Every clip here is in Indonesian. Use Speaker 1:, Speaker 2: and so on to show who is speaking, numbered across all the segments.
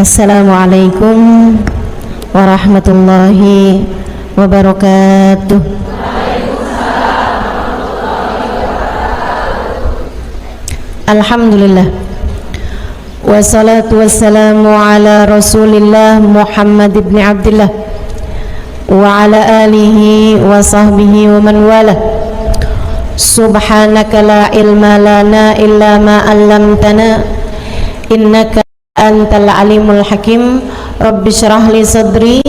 Speaker 1: Assalamualaikum warahmatullahi wabarakatuh. Alhamdulillah, wassalatu wassalamu ala rasulillah Muhammad ibn Abdullah wa ala alihi wa sahbihi wa man wala. Subhanaka la ilma lana illa ma 'allamtana innaka antal alimul hakim. Rabbi syrah li sadri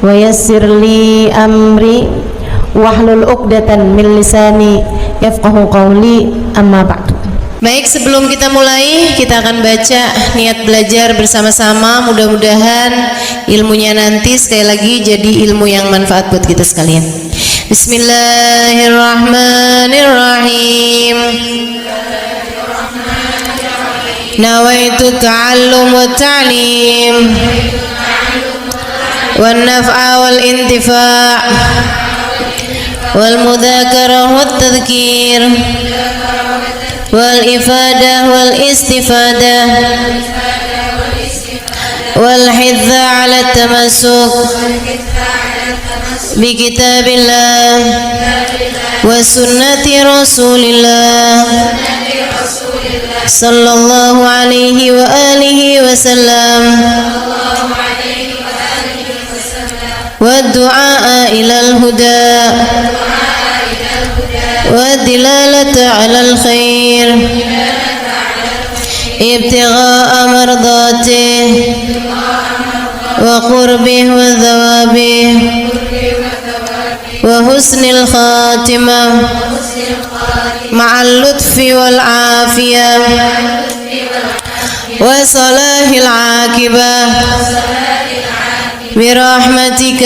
Speaker 1: wa yassir li amri wahlul 'uqdatan min lisani yafqahu qawli, amma ba'du.
Speaker 2: Baik, sebelum kita mulai, kita akan baca niat belajar bersama-sama. Mudah-mudahan ilmunya nanti sekali lagi jadi ilmu yang manfaat buat kita sekalian. Bismillahirrahmanirrahim. Nawaitu ta'allum wa ta'lim wan naf'a wal intifa' wal mudzakarah wat tadhkir wal ifadah wal istifadah wal hidza ala tamassuk bi kitabillah wa sunnati rasulillah sallallahu alaihi wa alihi wasallam wa du'a ilal huda والدلالة على الخير ابتغاء مرضاته وقربه وثوابه وحسن الخاتمة مع اللطف والعافية وصلاح العاقبة برحمتك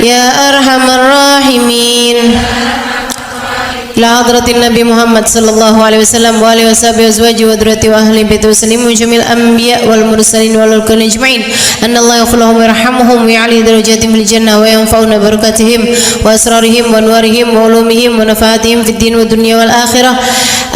Speaker 2: يا أرحم الراحمين. إلى حضرة النبي محمد صلى الله عليه وسلم وآله وصحبه وأزواجه وذريته وأهل بيته وسلم وجميع الأنبياء والمرسلين والكل أجمعين أن الله يغفر لهم ويرحمهم ويعلي درجاتهم في الجنة وينفعنا بركاتهم وأسرارهم وأنوارهم وعلومهم ونفعاتهم في الدين والدنيا والآخرة.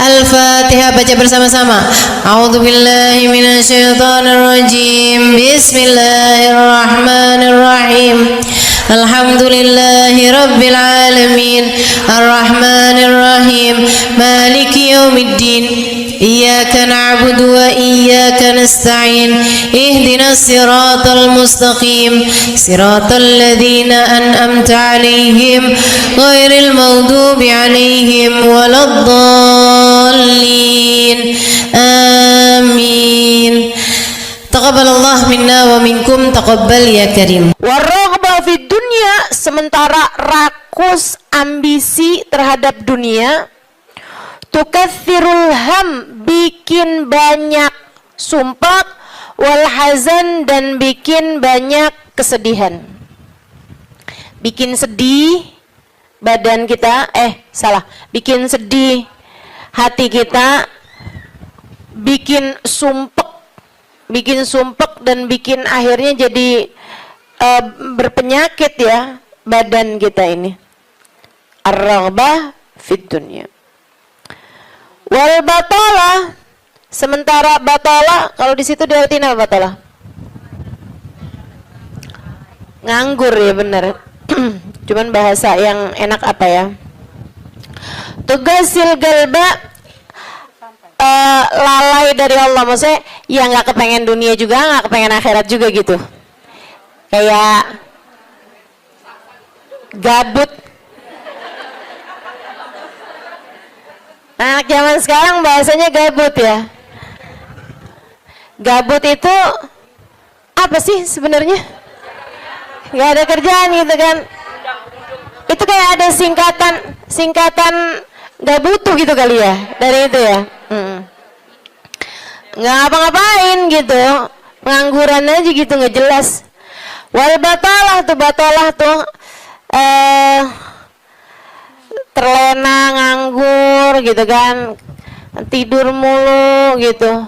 Speaker 2: Al-Fatihah, baca bersama-sama. A'udzu billahi minasyaitonir rajim. Bismillahirrahmanirrahim. Alhamdulillahi rabbil alamin. Arrahmanir rahim. Maliki yaumiddin. Iyyaka na'budu wa iyyaka nasta'in. Ihdinas siratal mustaqim. Siratal ladzina an'amta 'alaihim ghairil maghdubi 'alaihim waladdallin. Amin. Taqabbalallah minna wa minkum, taqabbal ya karim.
Speaker 1: Warraghbah fid dunya, sementara rakus ambisi terhadap dunia, tukathirul ham, bikin banyak sumpah, wal hazan, dan bikin banyak kesedihan. Bikin sedih badan kita, bikin sedih hati kita, bikin sumpek dan bikin akhirnya jadi berpenyakit ya badan kita ini. Ar-raghbah fid dunya. Wal batalah, sementara batalah, kalau di situ diartiin apa batalah? Nganggur ya, benar. Cuman bahasa yang enak apa ya? Tugasil galba, lalai dari Allah, maksudnya ya nggak kepengen dunia juga, nggak kepengen akhirat juga gitu, kayak gabut. Anak zaman sekarang bahasanya gabut ya. Gabut itu apa sih sebenarnya? Nggak ada kerjaan gitu kan? Itu kayak ada singkatan nggak butuh gitu kali ya dari itu ya. Nggak ngapa-ngapain gitu, pengangguran aja gitu, nggak jelas. Wal batalah tuh terlena, nganggur gitu kan, tidur mulu gitu,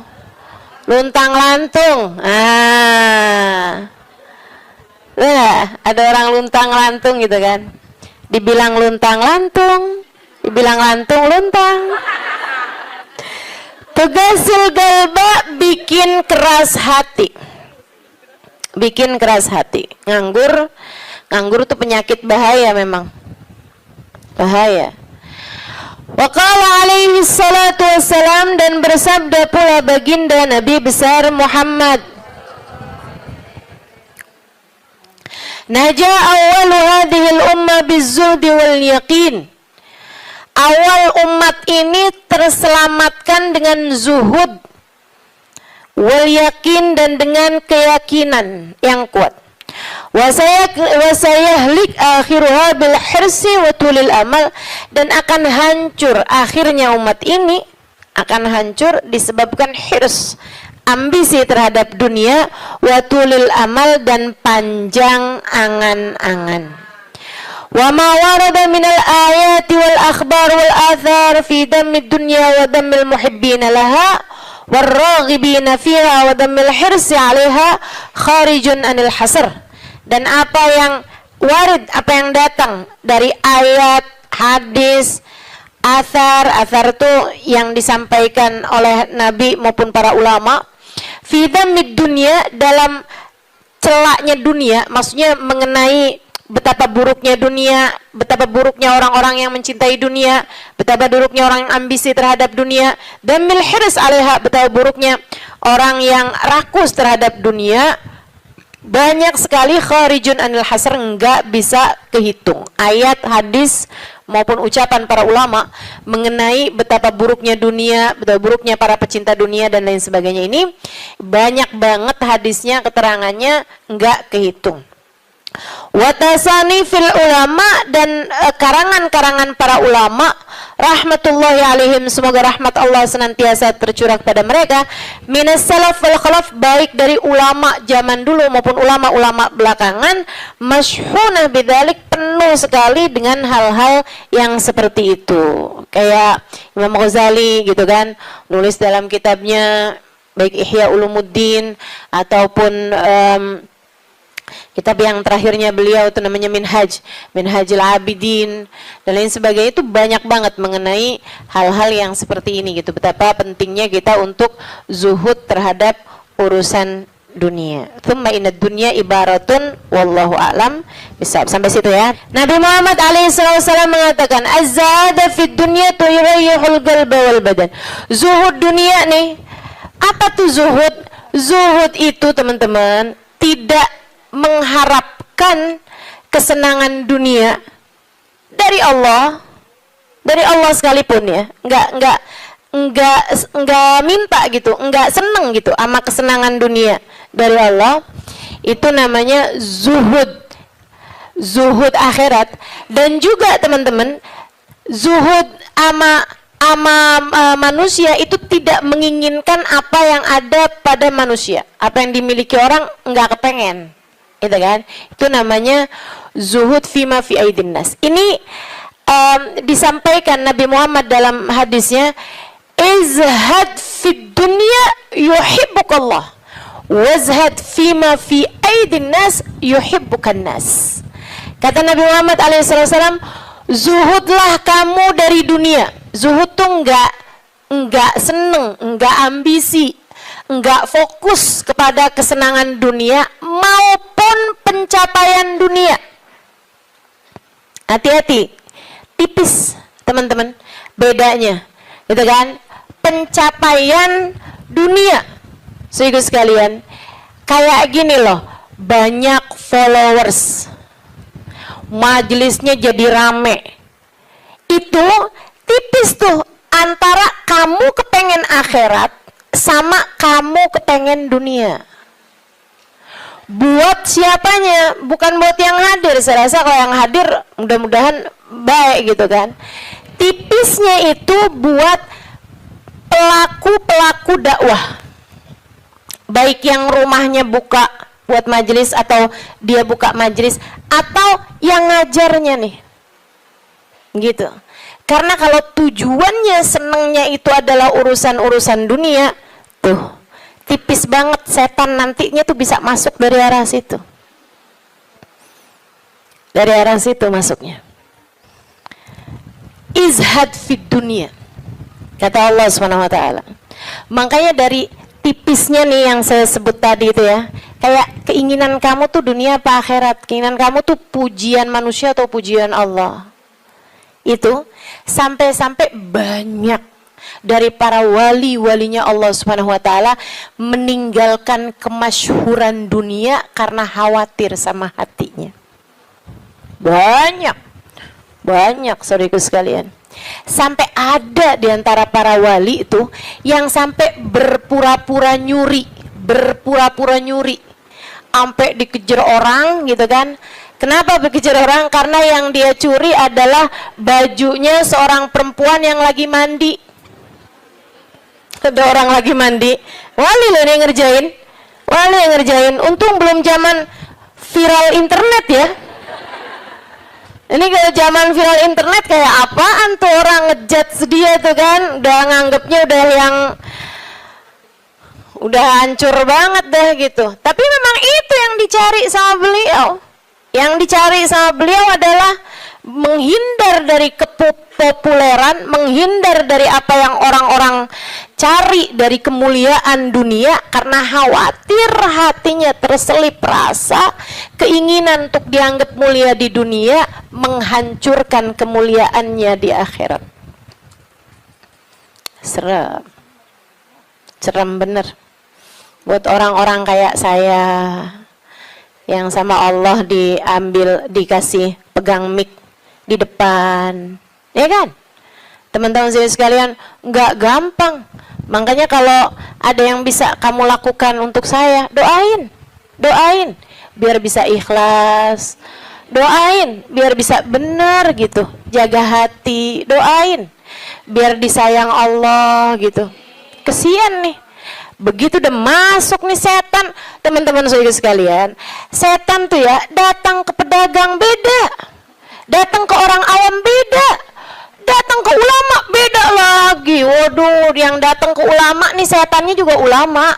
Speaker 1: luntang lantung. Ada orang luntang lantung gitu kan, dibilang luntang lantung, dibilang lantung luntang. Tugasil galba, bikin keras hati. Bikin keras hati. Nganggur tuh penyakit bahaya memang. Bahaya. Wa qala alaihi salatu wassalam, dan bersabda pula baginda Nabi besar Muhammad, Naja awwalu hadhihi al-umma biz-zuhdi wal yaqin. Awal umat ini terselamatkan dengan zuhud wal yakin, dan dengan keyakinan yang kuat. Wa sayahlik akhiruha bil hirsi wa tulil amal, dan akan hancur akhirnya umat ini, akan hancur disebabkan hirs, ambisi terhadap dunia, wa tulil amal, dan panjang angan-angan. Wa ma warada minal ayati wal akhbar wal athar fi dammid dunya wa dammil muhibbina laha warraghibina fiha wa dammil hirsi 'alaiha kharijun anil hasr. Dan apa yang warid, apa yang datang dari ayat, hadis, athar itu yang disampaikan oleh Nabi maupun para ulama, fi dammid dunya, dalam celaknya dunia, maksudnya mengenai betapa buruknya dunia, betapa buruknya orang-orang yang mencintai dunia, betapa buruknya orang yang ambisi terhadap dunia, dan mil hirs 'alaiha, betapa buruknya orang yang rakus terhadap dunia. Banyak sekali kharijun anil hasr, enggak bisa kehitung. Ayat, hadis maupun ucapan para ulama mengenai betapa buruknya dunia, betapa buruknya para pecinta dunia dan lain sebagainya, ini banyak banget hadisnya, keterangannya enggak kehitung. Watasani fil ulama, dan karangan-karangan para ulama rahmatullahi alaihim, semoga rahmat Allah senantiasa tercurah pada mereka, minas salaf wal khalaf, baik dari ulama zaman dulu maupun ulama-ulama belakangan, masyhunah bidzalik, penuh sekali dengan hal-hal yang seperti itu. Kayak Imam Ghazali gitu kan, nulis dalam kitabnya baik Ihya Ulumuddin ataupun kitab yang terakhirnya beliau itu namanya Minhajul Abidin dan lain sebagainya, itu banyak banget mengenai hal-hal yang seperti ini gitu. Betapa pentingnya kita untuk zuhud terhadap urusan dunia. Tsumma inad dunya ibaratun wallahu a'lam bisawab. Sampai situ ya. Nabi Muhammad alaihissalam mengatakan, az-zahada fid dunya turayyihul qalba wal badan. Zuhud dunia nih. Apa tuh zuhud? Zuhud itu teman-teman tidak mengharapkan kesenangan dunia dari Allah sekalipun ya, enggak minta gitu, enggak seneng gitu sama kesenangan dunia dari Allah. Itu namanya zuhud akhirat. Dan juga teman-teman, zuhud ama manusia itu tidak menginginkan apa yang ada pada manusia, apa yang dimiliki orang enggak kepengen. Gitu kan? Itu namanya zuhud fima fi aidin nas. Ini disampaikan Nabi Muhammad dalam hadisnya, izhad fid dunya yuhibbukallah, wazhad fima fi aidin nas yuhibbukan nas. Kata Nabi Muhammad alaihissalam, zuhudlah kamu dari dunia. Zuhud tuh enggak seneng, enggak ambisi, enggak fokus kepada kesenangan dunia maupun pencapaian dunia. Hati-hati, tipis teman-teman bedanya, gitu kan? Pencapaian dunia, saudara sekalian, kayak gini loh, banyak followers, majelisnya jadi rame, itu tipis tuh antara kamu kepengen akhirat sama kamu kepengen dunia. Buat siapanya? Bukan buat yang hadir. Saya rasa kalau yang hadir mudah-mudahan baik gitu kan. Tipisnya itu buat pelaku-pelaku dakwah, baik yang rumahnya buka buat majelis atau dia buka majelis, atau yang ngajarnya nih gitu. Karena kalau tujuannya senengnya itu adalah urusan-urusan dunia, tuh tipis banget, setan nantinya tuh bisa masuk dari arah situ. Dari arah situ masuknya. Izhad fid dunia, kata Allah Subhanahu wa taala. Makanya dari tipisnya nih yang saya sebut tadi itu ya, kayak keinginan kamu tuh dunia apa akhirat, keinginan kamu tuh pujian manusia atau pujian Allah. Itu sampai-sampai banyak dari para wali-walinya Allah Subhanahu wa taala meninggalkan kemasyhuran dunia karena khawatir sama hatinya. Banyak saudaraku sekalian. Sampai ada di antara para wali itu yang sampai berpura-pura nyuri, sampai dikejar orang gitu kan. Kenapa dikejar orang? Karena yang dia curi adalah bajunya seorang perempuan yang lagi mandi. Ada orang lagi mandi, wali loh yang ngerjain. Untung belum zaman viral internet ya. Ini kalau zaman viral internet kayak apaan tuh, orang ngejudge dia tuh kan, udah nganggepnya udah hancur banget deh gitu. Tapi memang itu yang dicari sama beliau. Yang dicari sama beliau adalah menghindar dari kepopuleran, menghindar dari apa yang orang-orang cari dari kemuliaan dunia, karena khawatir hatinya terselip rasa keinginan untuk dianggap mulia di dunia, menghancurkan kemuliaannya di akhirat. Serem bener buat orang-orang kayak saya yang sama Allah dikasih pegang mic di depan, ya kan? Teman-teman saya sekalian, nggak gampang. Makanya kalau ada yang bisa kamu lakukan untuk saya, doain biar bisa ikhlas, doain biar bisa benar gitu, jaga hati, doain biar disayang Allah gitu. Kesian nih, begitu udah masuk nih setan, teman-teman saya sekalian, setan tuh ya datang ke pedagang beda, datang ke orang awam beda, datang ke ulama beda lagi. Waduh, yang datang ke ulama nih setannya juga ulama.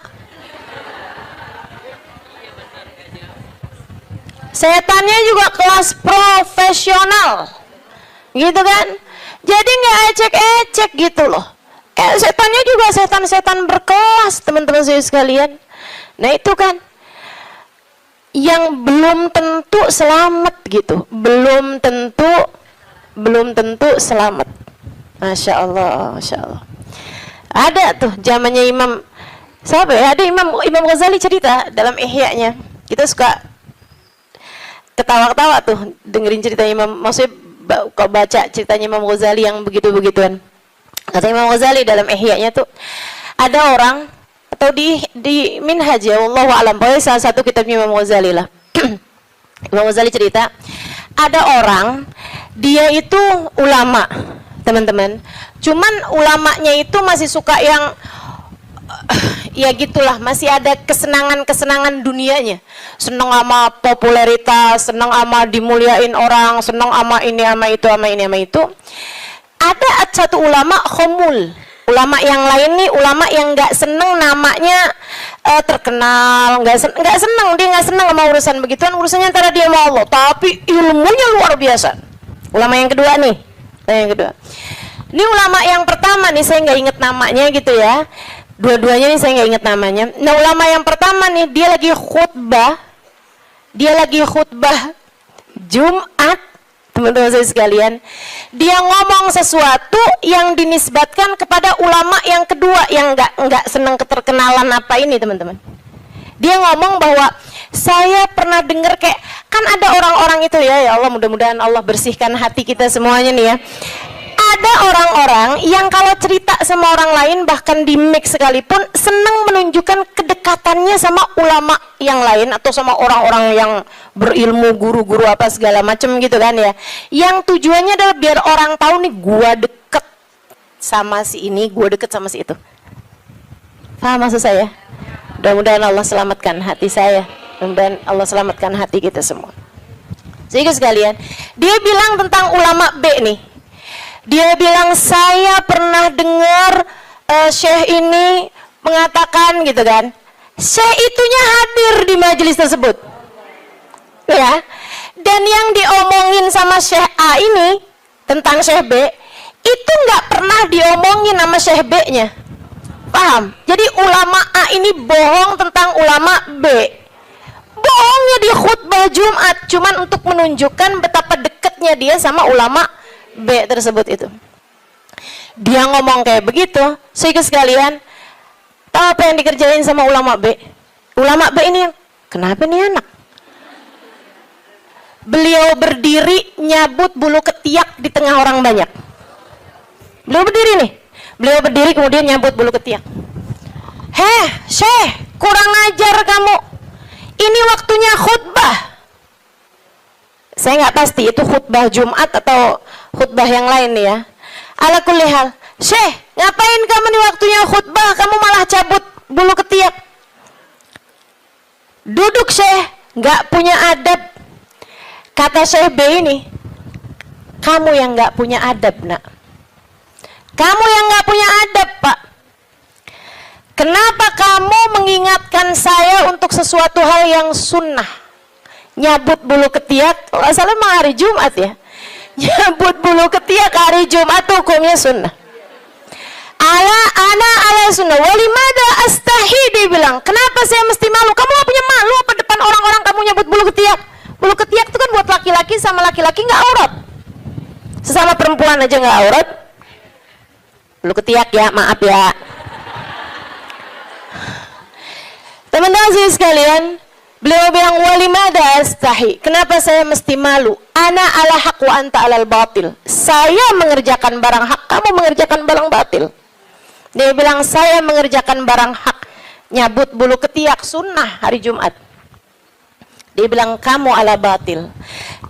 Speaker 1: Setannya juga kelas profesional, gitu kan? Jadi nggak ecek-ecek gitu loh. Setannya juga setan-setan berkelas, teman-teman saya sekalian. Nah itu kan yang belum tentu selamat gitu, belum tentu selamat. Masya Allah. Ada tuh zamannya Imam siapa ya? Ada Imam Ghazali cerita dalam Ihya-nya. Kita suka ketawa-ketawa tuh dengerin cerita Imam, maksudnya kalau baca ceritanya Imam Ghazali yang begitu-begituan. Kata Imam Ghazali dalam Ihya-nya tuh, ada orang atau di Minhaj ya, wallahu a'lam, pokoknya salah satu kitabnya Imam Ghazali lah. Imam Ghazali cerita, ada orang dia itu ulama, teman-teman. Cuman ulamanya itu masih suka yang ya gitulah, masih ada kesenangan dunianya. Senang sama popularitas, senang sama dimuliain orang, senang sama ini sama itu. Ada satu ulama khomul, ulama yang lain nih, ulama yang nggak seneng namanya terkenal, nggak seneng, dia nggak seneng sama urusan begituan, urusannya antara dia sama Allah, tapi ilmunya luar biasa. Ulama yang kedua nih, ini ulama yang pertama nih, saya nggak inget namanya gitu ya, dua-duanya nih saya nggak inget namanya. Nah ulama yang pertama nih, dia lagi khutbah Jumat, teman-teman saya sekalian, dia ngomong sesuatu yang dinisbatkan kepada ulama yang kedua yang nggak senang keterkenalan apa ini, teman-teman. Dia ngomong bahwa saya pernah dengar kayak, kan ada orang-orang itu ya Allah, mudah-mudahan Allah bersihkan hati kita semuanya nih ya. Ada orang-orang yang kalau cerita sama orang lain, bahkan di mix sekalipun, senang menunjukkan kedekatannya sama ulama yang lain atau sama orang-orang yang berilmu, guru-guru apa segala macam gitu kan ya. Yang tujuannya adalah biar orang tahu nih, gua deket sama si ini, gua deket sama si itu. Paham maksud saya? Mudah-mudahan Allah selamatkan hati saya, mudah-mudahan Allah selamatkan hati kita semua. Sehingga sekalian, dia bilang tentang ulama B nih. Dia bilang, saya pernah dengar syekh ini mengatakan gitu kan. Syekh itunya hadir di majelis tersebut, ya. Dan yang diomongin sama syekh A ini tentang syekh B, itu nggak pernah diomongin sama syekh B-nya. Paham? Jadi ulama A ini bohong tentang ulama B. Bohongnya di khutbah Jumat cuman untuk menunjukkan betapa dekatnya dia sama ulama B tersebut itu. Dia ngomong kayak begitu, sehingga sekalian, tahu apa yang dikerjain sama ulama B? Ulama B ini, kenapa nih anak? Beliau berdiri nyabut bulu ketiak di tengah orang banyak. Beliau berdiri nih, beliau berdiri kemudian nyabut bulu ketiak. Heh, Syekh, kurang ajar kamu. Ini waktunya khutbah. Saya nggak pasti itu khutbah Jumat atau khutbah yang lain nih ya. Ala kulli hal, Syekh, ngapain kamu di waktunya khutbah, kamu malah cabut bulu ketiak? Duduk Syekh, nggak punya adab. Kata Syekh B ini, kamu yang nggak punya adab nak. Kamu yang nggak punya adab Pak. Kenapa kamu mengingatkan saya untuk sesuatu hal yang sunnah? Nyabut bulu ketiak, kalau salah emang hari Jumat ya. Nyabut bulu ketiak hari Jumat hukumnya sunnah. Ala sunnah. Walimada astahi, dia bilang. Kenapa saya mesti malu? Kamu gak punya malu apa depan orang-orang kamu nyabut bulu ketiak? Bulu ketiak itu kan buat laki-laki sama laki-laki nggak aurat. Sesama perempuan aja nggak aurat. Bulu ketiak ya, maaf ya. Teman-teman sekalian, beliau bilang walimada astahi. Kenapa saya mesti malu? Ana ala haq wa anta alal batil. Saya mengerjakan barang hak, kamu mengerjakan barang batil. Dia bilang saya mengerjakan barang hak, nyabut bulu ketiak sunnah hari Jumat. Dia bilang kamu ala batil.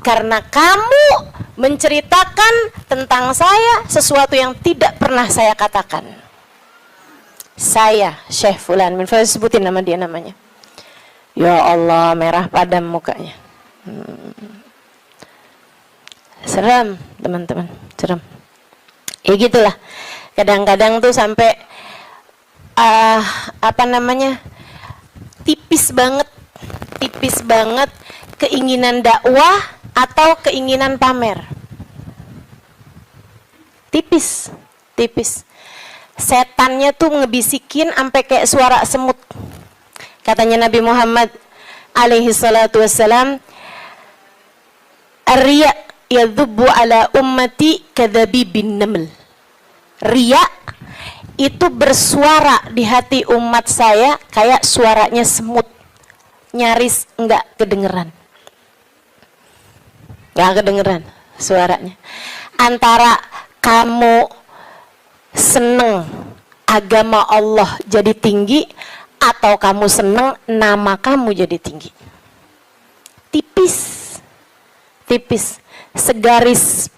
Speaker 1: Karena kamu menceritakan tentang saya sesuatu yang tidak pernah saya katakan. Saya Syekh Fulan min Faiz, sebutin nama dia namanya. Ya Allah, merah padam mukanya. Seram teman-teman, seram. Ya gitulah. Kadang-kadang tuh sampai tipis banget keinginan dakwah atau keinginan pamer. Tipis. Setannya tuh ngebisikin sampai kayak suara semut. Katanya Nabi Muhammad alaihi salatu wassalam, ar-riya yadhubbu ala ummati kadhabibin naml. Riya itu bersuara di hati umat saya kayak suaranya semut, nyaris enggak kedengeran suaranya. Antara kamu seneng agama Allah jadi tinggi atau kamu seneng nama kamu jadi tinggi. Tipis, segaris,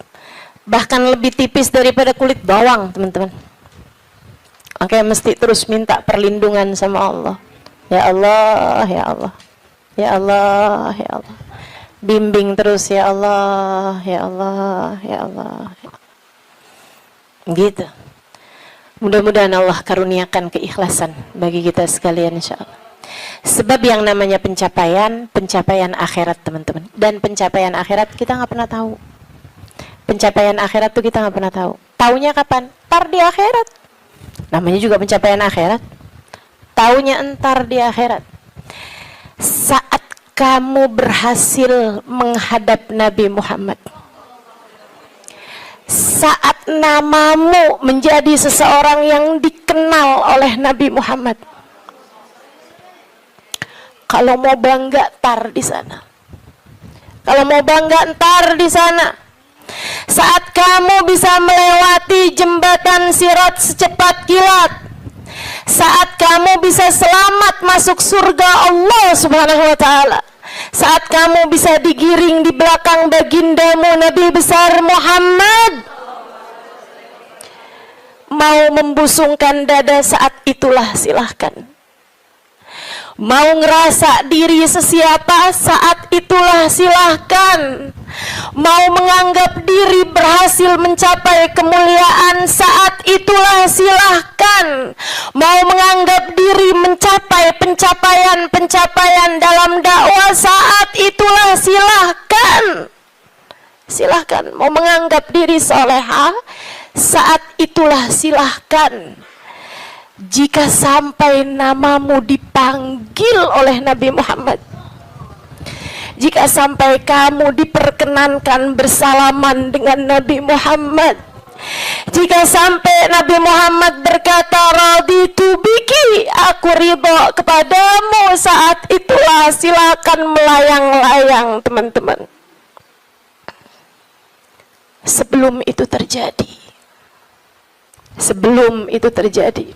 Speaker 1: bahkan lebih tipis daripada kulit bawang teman-teman. Oke, mesti terus minta perlindungan sama Allah. Ya Allah, ya Allah, ya Allah, ya Allah. Bimbing terus ya Allah, ya Allah, ya Allah. Gitu. Mudah-mudahan Allah karuniakan keikhlasan bagi kita sekalian insyaallah. Sebab yang namanya pencapaian akhirat teman-teman. Dan pencapaian akhirat kita nggak pernah tahu. Pencapaian akhirat tuh kita nggak pernah tahu. Taunya kapan? Entar di akhirat. Namanya juga pencapaian akhirat. Taunya entar di akhirat. Saat kamu berhasil menghadap Nabi Muhammad. Saat namamu menjadi seseorang yang dikenal oleh Nabi Muhammad. Kalau mau bangga tar di sana. Kalau mau bangga ntar di sana. Saat kamu bisa melewati jembatan Sirat secepat kilat. Saat kamu bisa selamat masuk surga Allah Subhanahu wa taala. Saat kamu bisa digiring di belakang bagindamu Nabi besar Muhammad. Mau membusungkan dada saat itulah silahkan. Mau ngerasa diri sesiapa saat itulah silahkan. Mau menganggap diri berhasil mencapai kemuliaan saat itulah silahkan. Mau menganggap diri mencapai pencapaian dalam dakwah saat itulah silahkan. Silahkan. Mau menganggap diri solehah saat itulah silahkan. jika sampai namamu dipanggil oleh Nabi Muhammad, jika sampai kamu diperkenankan bersalaman dengan Nabi Muhammad, jika sampai Nabi Muhammad berkata raditu biki, aku ridho kepadamu, saat itulah silakan melayang-layang teman-teman. Sebelum itu terjadi,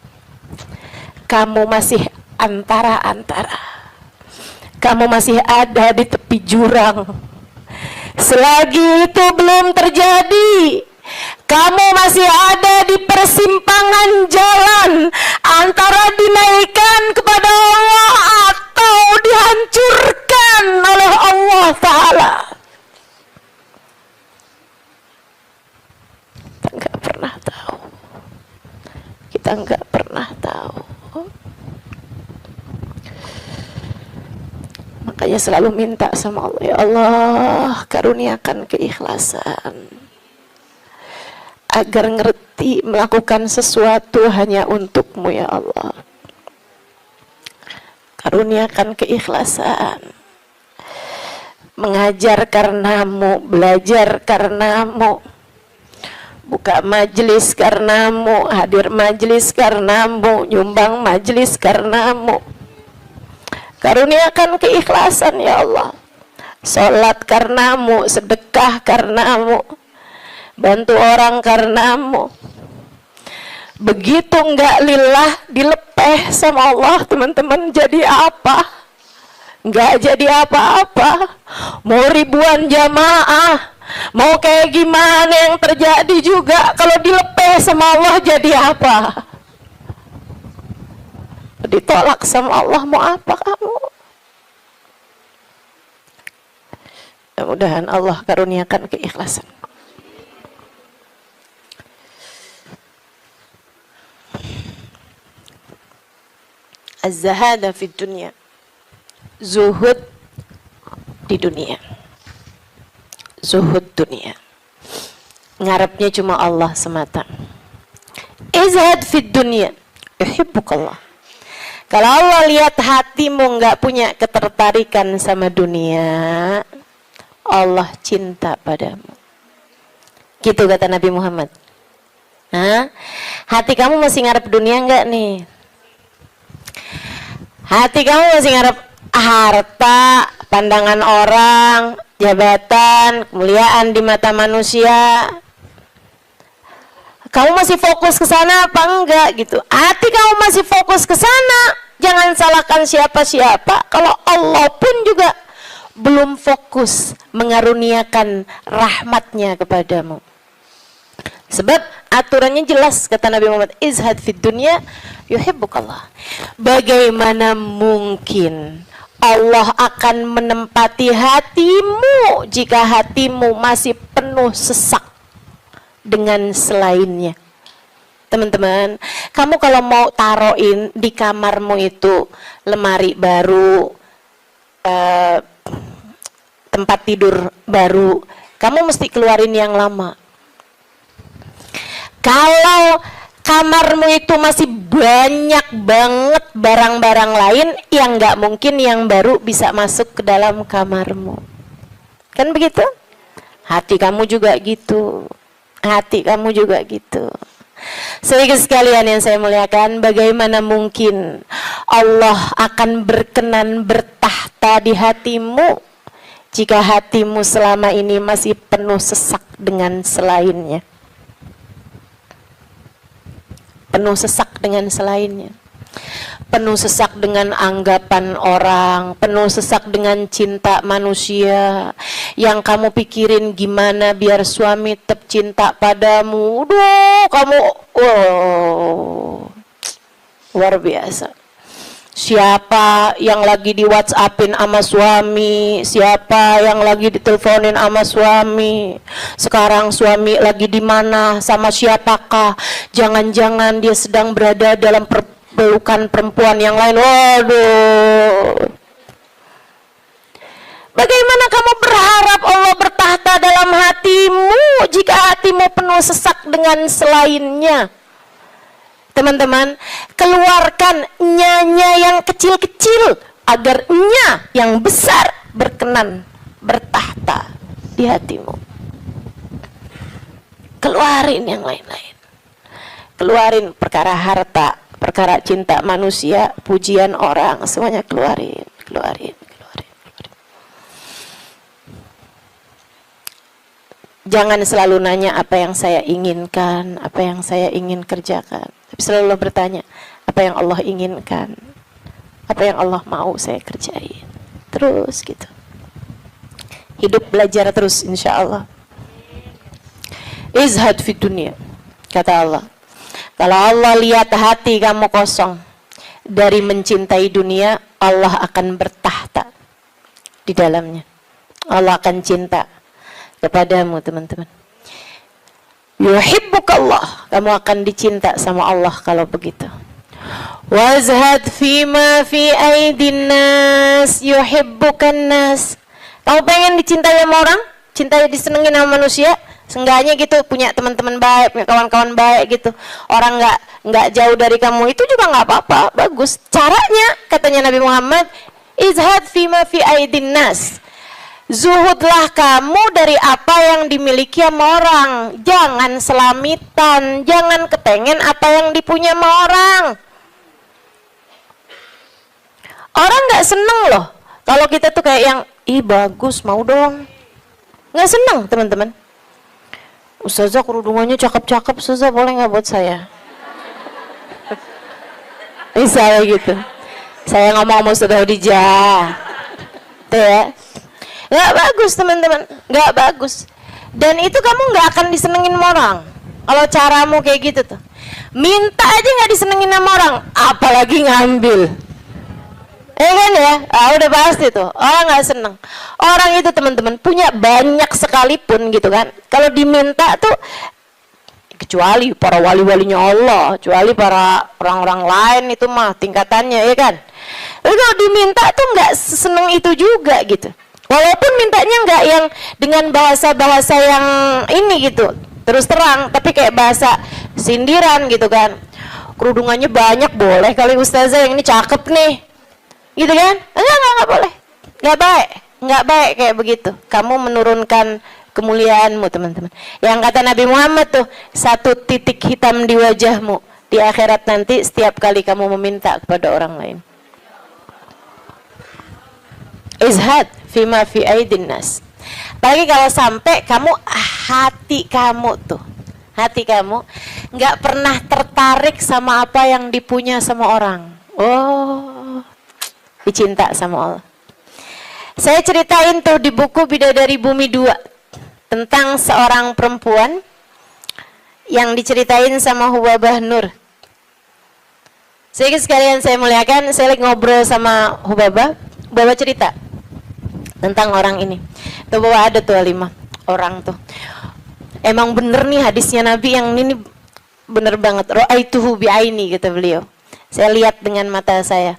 Speaker 1: kamu masih antara-antara, kamu masih ada di tepi jurang. Selagi itu belum terjadi, kamu masih ada di persimpangan jalan antara dinaikkan kepada Allah atau dihancurkan oleh Allah Ta'ala. Kita nggak pernah tahu. Makanya selalu minta sama Allah, ya Allah, karuniakan keikhlasan agar ngerti melakukan sesuatu hanya untukmu, ya Allah. Karuniakan keikhlasan, mengajar karenamu, belajar karenamu, buka majelis karenamu, hadir majelis karenamu, nyumbang majelis karenamu. Karuniakan keikhlasan, ya Allah. Sholat karenamu, sedekah karenamu, bantu orang karenamu. Begitu enggak lillah, dilepeh sama Allah, teman-teman, jadi apa? Enggak jadi apa-apa. Mau ribuan jamaah, mau kayak gimana yang terjadi juga, kalau dilepeh sama Allah jadi apa? Ditolak sama Allah, mau apa kamu? Mudah-mudahan Allah karuniakan keikhlasan. Az-zahada fi dunya, zuhud di dunia, zuhud dunia, ngarepnya cuma Allah semata. Izhad fi dunya, yuhibbukallah. Kalau Allah lihat hatimu nggak punya ketertarikan sama dunia, Allah cinta padamu. Gitu kata Nabi Muhammad. Hah? Hati kamu masih ngarep dunia nggak nih? Hati kamu masih ngarep harta, pandangan orang, jabatan, kemuliaan di mata manusia? Kamu masih fokus ke sana apa enggak gitu? Hati kamu masih fokus ke sana, jangan salahkan siapa-siapa. Kalau Allah pun juga belum fokus mengaruniakan rahmatnya kepadamu. Sebab aturannya jelas, kata Nabi Muhammad, izhad fid dunya yuhibbukallah. Bagaimana mungkin Allah akan menempati hatimu jika hatimu masih penuh sesak dengan selainnya? Teman-teman, kamu kalau mau taruhin di kamarmu itu lemari baru, tempat tidur baru, kamu mesti keluarin yang lama. Kalau kamarmu itu masih banyak banget barang-barang lain, yang nggak mungkin yang baru bisa masuk ke dalam kamarmu. Kan begitu? Hati kamu juga gitu. Hati kamu juga gitu. Saudara sekalian yang saya muliakan, bagaimana mungkin Allah akan berkenan bertahta di hatimu jika hatimu selama ini masih penuh sesak dengan selainnya? Penuh sesak dengan selainnya, penuh sesak dengan anggapan orang, penuh sesak dengan cinta manusia. Yang kamu pikirin gimana biar suami tetap cinta padamu. Kamu luar biasa. Siapa yang lagi di WhatsAppin sama suami, siapa yang lagi diteleponin sama suami, sekarang suami lagi di mana, sama siapakah, jangan-jangan dia sedang berada dalam pelukan perempuan yang lain. Waduh, bagaimana kamu berharap Allah bertahta dalam hatimu jika hatimu penuh sesak dengan selainnya? Teman-teman, keluarkan nya yang kecil-kecil agar nya yang besar berkenan bertahta di hatimu. Keluarin yang lain-lain. Keluarin perkara harta, perkara cinta manusia, pujian orang, semuanya keluarin. Jangan selalu nanya apa yang saya inginkan, apa yang saya ingin kerjakan. Tapi selalu bertanya, apa yang Allah inginkan, apa yang Allah mau saya kerjain. Terus gitu. Hidup belajar terus insya Allah. Izhad fi dunia, kata Allah. Kalau Allah lihat hati kamu kosong dari mencintai dunia, Allah akan bertahta di dalamnya. Allah akan cinta kepadamu, teman-teman. Yuhibbukallah, kamu akan dicinta sama Allah kalau begitu. Wazhad fima fi aidin nas yuhibbukan nas. Kamu pengen dicintai sama orang, cintai disenengin sama manusia, seenggaknya gitu punya teman-teman baik, punya kawan-kawan baik gitu. Orang nggak jauh dari kamu itu juga nggak apa-apa, bagus. Caranya katanya Nabi Muhammad, izhad fima fi aidin nas. Zuhudlah kamu dari apa yang dimiliki sama orang. Jangan selamitan, jangan kepengen apa yang dipunya sama orang. Orang nggak seneng loh kalau kita tuh kayak yang, ih bagus, mau dong. Nggak seneng, teman-teman. Ustazah kerudungannya cakep-cakep, Ustazah boleh nggak buat saya? Misalnya gitu. Saya ngomong sama Ustazah Khadijah. Tuh ya. Nggak bagus, teman-teman. Nggak bagus. Dan itu kamu nggak akan disenengin sama orang kalau caramu kayak gitu tuh. Minta aja nggak disenengin sama orang, apalagi ngambil. Kan ya, udah pasti tuh orang nggak seneng. Orang itu, teman-teman, punya banyak sekalipun gitu kan, kalau diminta tuh, kecuali para wali-walinya Allah, kecuali para orang-orang lain itu mah tingkatannya, ya kan. Tapi kalau diminta tuh nggak seneng itu juga gitu. Walaupun mintanya nggak yang dengan bahasa-bahasa yang ini gitu, terus terang, tapi kayak bahasa sindiran gitu kan. Kerudungannya banyak, boleh kali Ustazah, yang ini cakep nih, gitu kan? Enggak boleh, nggak baik kayak begitu. Kamu menurunkan kemuliaanmu, teman-teman. Yang kata Nabi Muhammad tuh, satu titik hitam di wajahmu di akhirat nanti setiap kali kamu meminta kepada orang lain. Izhad fima fi aidin nas. Apalagi kalau sampai kamu, hati kamu nggak pernah tertarik sama apa yang dipunya sama orang. Oh, dicinta sama Allah. Saya ceritain tuh di buku Bidadari Bumi 2 tentang seorang perempuan yang diceritain sama Hubabah Nur. Sekalian saya muliakan, saya lagi ngobrol sama Hubabah cerita tentang orang ini. Tuh bahwa ada tuh 5 orang tuh. Emang bener nih hadisnya Nabi yang ini bener banget. Ra'aituhu bi'aini, kata beliau. Saya lihat dengan mata saya.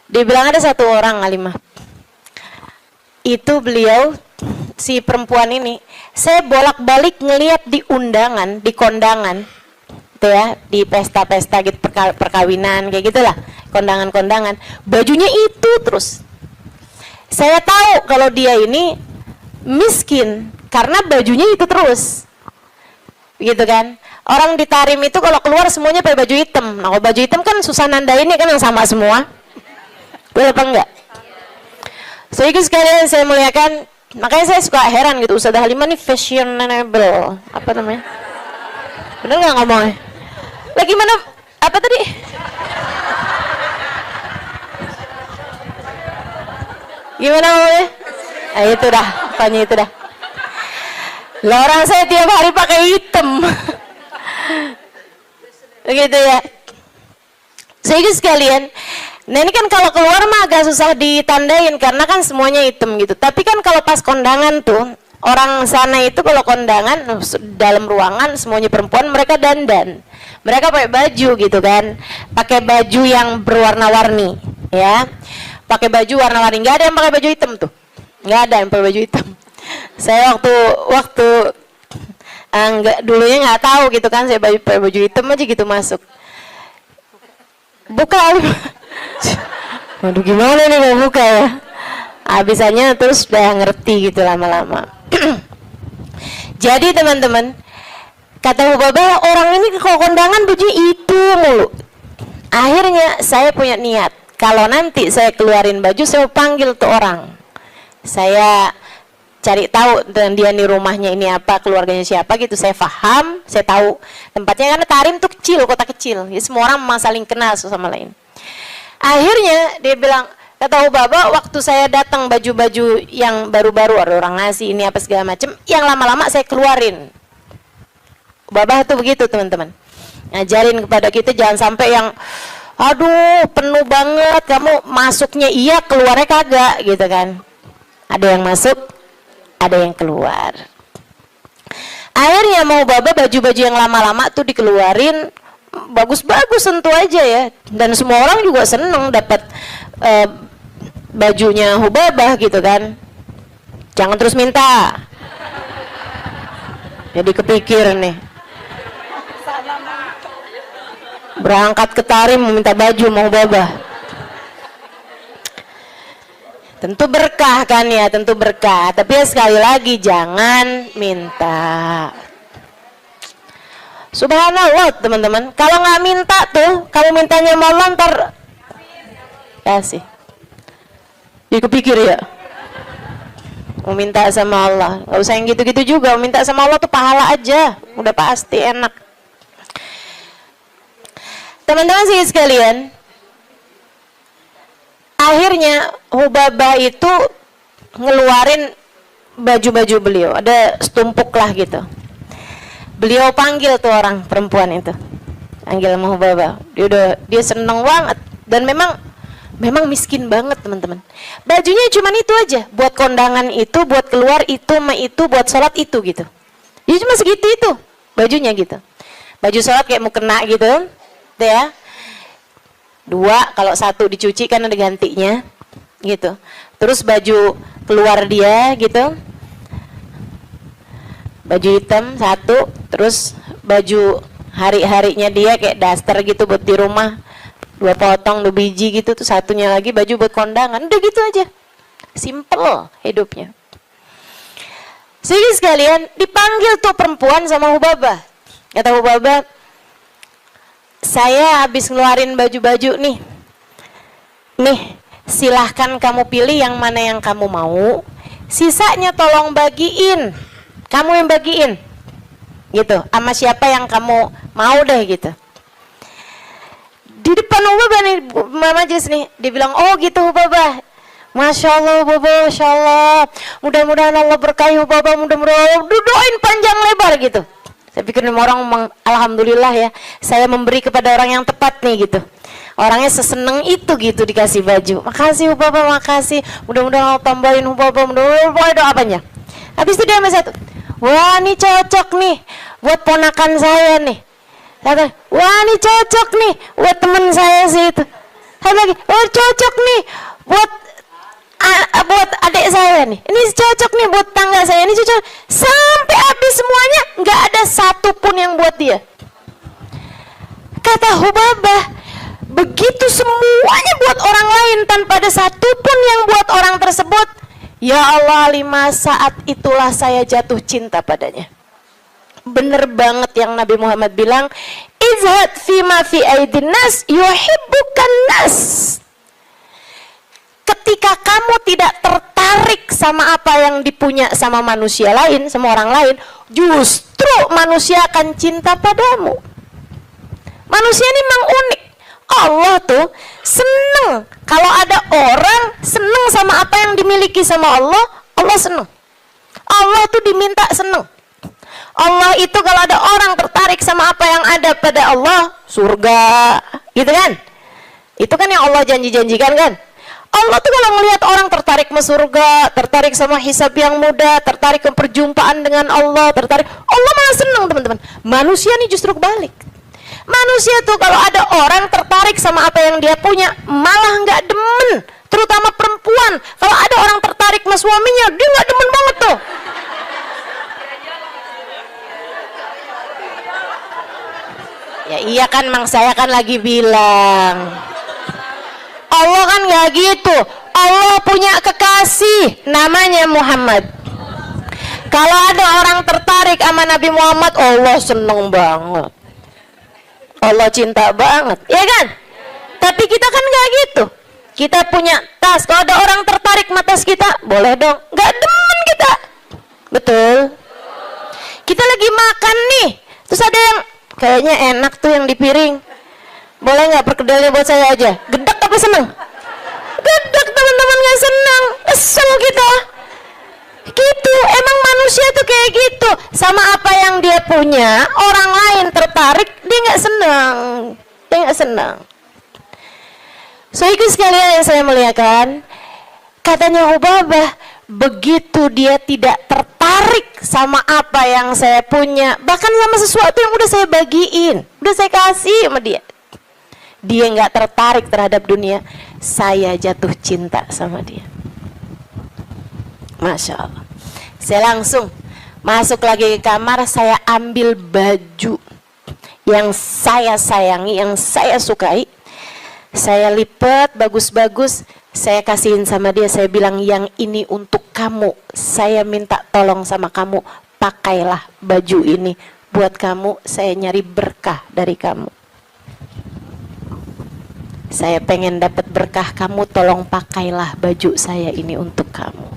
Speaker 1: Dia bilang ada satu orang, Alimah. Itu beliau, si perempuan ini, saya bolak-balik ngelihat di undangan, di kondangan, tuh ya, di pesta-pesta gitu, perkawinan kayak gitulah, kondangan-kondangan, bajunya itu terus. Saya tahu kalau dia ini miskin karena bajunya itu terus, gitu kan. Orang di Tarim itu kalau keluar semuanya pakai baju hitam. Nah, kalau baju hitam kan susah nandainnya kan yang sama semua. Boleh apa enggak? So, itu sekalian saya muliakan. Makanya saya suka heran gitu, Ustazah Halimah nih fashionable, apa namanya? Bener nggak ngomongnya? Lagi mana? Apa tadi? Gimana ngomongnya? Itu dah, pokoknya itu dah. Lah orang saya tiap hari pakai hitam. Begitu ya. Saya sekalian. Nah ini kan kalau keluar mah agak susah ditandain karena kan semuanya hitam gitu. Tapi kan kalau pas kondangan tuh, orang sana itu kalau kondangan dalam ruangan semuanya perempuan, mereka dandan. Mereka pakai baju gitu kan. Pakai baju yang berwarna-warni, ya. Pakai baju warna-warni. Nggak ada yang pakai baju hitam tuh. Nggak ada yang pakai baju hitam. Saya waktu Enggak, dulunya nggak tahu gitu kan, saya pakai baju hitam aja gitu masuk. Buka, waduh gimana nih mau buka ya? Habisannya terus udah ngerti gitu lama-lama. Jadi teman-teman, kata Hubabah, orang ini kalau kondangan baju itu mulu. Akhirnya saya punya niat, kalau nanti saya keluarin baju, saya panggil tuh orang. Saya cari tahu dan dia di rumahnya ini apa, keluarganya siapa gitu, saya paham, saya tahu tempatnya, karena Tarim tuh kecil, kota kecil, jadi semua orang memang saling kenal satu sama lain. Akhirnya dia bilang, kata Hubabah, waktu saya datang baju-baju yang baru-baru, ada orang ngasih ini apa segala macam, yang lama-lama saya keluarin. Hubabah tuh begitu teman-teman, ngajarin kepada kita jangan sampai yang aduh penuh banget, kamu masuknya iya keluarnya kagak gitu kan. Ada yang masuk, ada yang keluar. Akhirnya mau Hubabah baju-baju yang lama-lama tuh dikeluarin, bagus-bagus tentu aja ya, dan semua orang juga seneng dapat bajunya Hubabah gitu kan. Jangan terus minta, jadi kepikir nih, berangkat ke Tarim meminta baju mau Hubabah. Tentu berkah kan ya, tentu berkah. Tapi ya sekali lagi jangan minta. Subhanallah teman-teman. Kalau nggak minta tuh, kalau mintanya mau ntar kasih. Jadi kepikir ya. Mau minta sama Allah. Nggak usah yang gitu-gitu juga. Mau minta sama Allah tuh pahala aja. Udah pasti enak. Teman-teman sih sekalian, akhirnya Hubabah itu ngeluarin baju-baju beliau, ada setumpuk lah gitu. Beliau panggil tuh orang perempuan itu, panggil sama Hubabah. Dia seneng banget, dan memang miskin banget teman-teman. Bajunya cuma itu aja, buat kondangan itu, buat keluar itu, buat sholat itu gitu. Jadi cuma segitu itu bajunya gitu. Baju sholat kayak mau kena gitu, tuh ya. 2, kalau 1 dicuci kan ada gantinya gitu. Terus baju keluar dia gitu, baju hitam 1, terus baju hari-harinya dia kayak daster gitu buat di rumah, 2 potong 2 biji gitu, tuh 1-nya lagi baju buat kondangan. Udah gitu aja, simple hidupnya. Jadi sekalian dipanggil tuh perempuan sama Hubabah. Kata Hubabah, saya habis ngeluarin baju-baju nih, silahkan kamu pilih yang mana yang kamu mau, sisanya tolong bagiin, kamu yang bagiin gitu, sama siapa yang kamu mau deh gitu. Di depan Hubabah nih, majelis nih, dia bilang, oh gitu Hubabah, Masya Allah Hubabah, Masya Allah, mudah-mudahan Allah berkahi Hubabah, mudah-mudahan doain panjang lebar gitu. Saya pikir orang alhamdulillah ya, saya memberi kepada orang yang tepat nih gitu. Orangnya seseneng itu gitu dikasih baju. Makasih Hubabah, makasih. Mudah-mudahan Allah tambahin Hubabah, mudah-mudahan doa apanya. Habis itu dia sama satu, wah ini cocok nih buat ponakan saya nih. Kata, wah ini cocok nih buat teman saya sih itu. Saya lagi, wah cocok nih buat adik saya nih, ini cocok nih buat tangga saya, ini cocok. Sampai habis semuanya, nggak ada satupun yang buat dia. Kata Hubabah, begitu semuanya buat orang lain tanpa ada satupun yang buat orang tersebut, ya Allah, 5 saat itulah saya jatuh cinta padanya. Bener banget yang Nabi Muhammad bilang, izhad fima fi aidin nas yuhibbukan nas. Ketika kamu tidak tertarik sama apa yang dipunya sama manusia lain, sama orang lain, justru manusia akan cinta padamu. Manusia ini memang unik. Allah tuh seneng kalau ada orang seneng sama apa yang dimiliki sama Allah, Allah seneng. Allah tuh diminta seneng. Allah itu kalau ada orang tertarik sama apa yang ada pada Allah, surga, gitu kan? Itu kan yang Allah janji-janjikan kan? Allah tuh kalau ngelihat orang tertarik sama surga, tertarik sama hisab yang mudah, tertarik ke perjumpaan dengan Allah, Allah malah senang teman-teman. Manusia nih justru kebalik. Manusia tuh kalau ada orang tertarik sama apa yang dia punya, malah nggak demen. Terutama perempuan, kalau ada orang tertarik sama suaminya, dia nggak demen banget tuh. Ya iya kan, Mang, saya kan lagi bilang. Allah kan nggak gitu. Allah punya kekasih namanya Muhammad. Kalau ada orang tertarik sama Nabi Muhammad, Allah seneng banget. Allah cinta banget, ya kan? Tapi kita kan nggak gitu. Kita punya tas. Kalau ada orang tertarik sama tas kita, boleh dong. Nggak demen kita. Betul. Kita lagi makan nih, terus ada yang kayaknya enak tuh yang di piring. Boleh nggak perkedelnya buat saya aja? Gedek apa seneng? Gedek, teman-teman, nggak seneng. Kesel kita. Gitu, emang manusia tuh kayak gitu. Sama apa yang dia punya, orang lain tertarik, dia nggak senang. Dia nggak senang. So itu sekalian yang saya muliakan, katanya Ubabah, begitu dia tidak tertarik sama apa yang saya punya, bahkan sama sesuatu yang udah saya bagiin, udah saya kasih sama dia, dia nggak tertarik terhadap dunia, saya jatuh cinta sama dia. Masya Allah. Saya langsung masuk lagi ke kamar, saya ambil baju yang saya sayangi, yang saya sukai, saya lipat bagus-bagus, saya kasihin sama dia. Saya bilang, yang ini untuk kamu, saya minta tolong sama kamu, pakailah baju ini buat kamu, saya nyari berkah dari kamu, saya pengen dapat berkah kamu, tolong pakailah baju saya ini untuk kamu.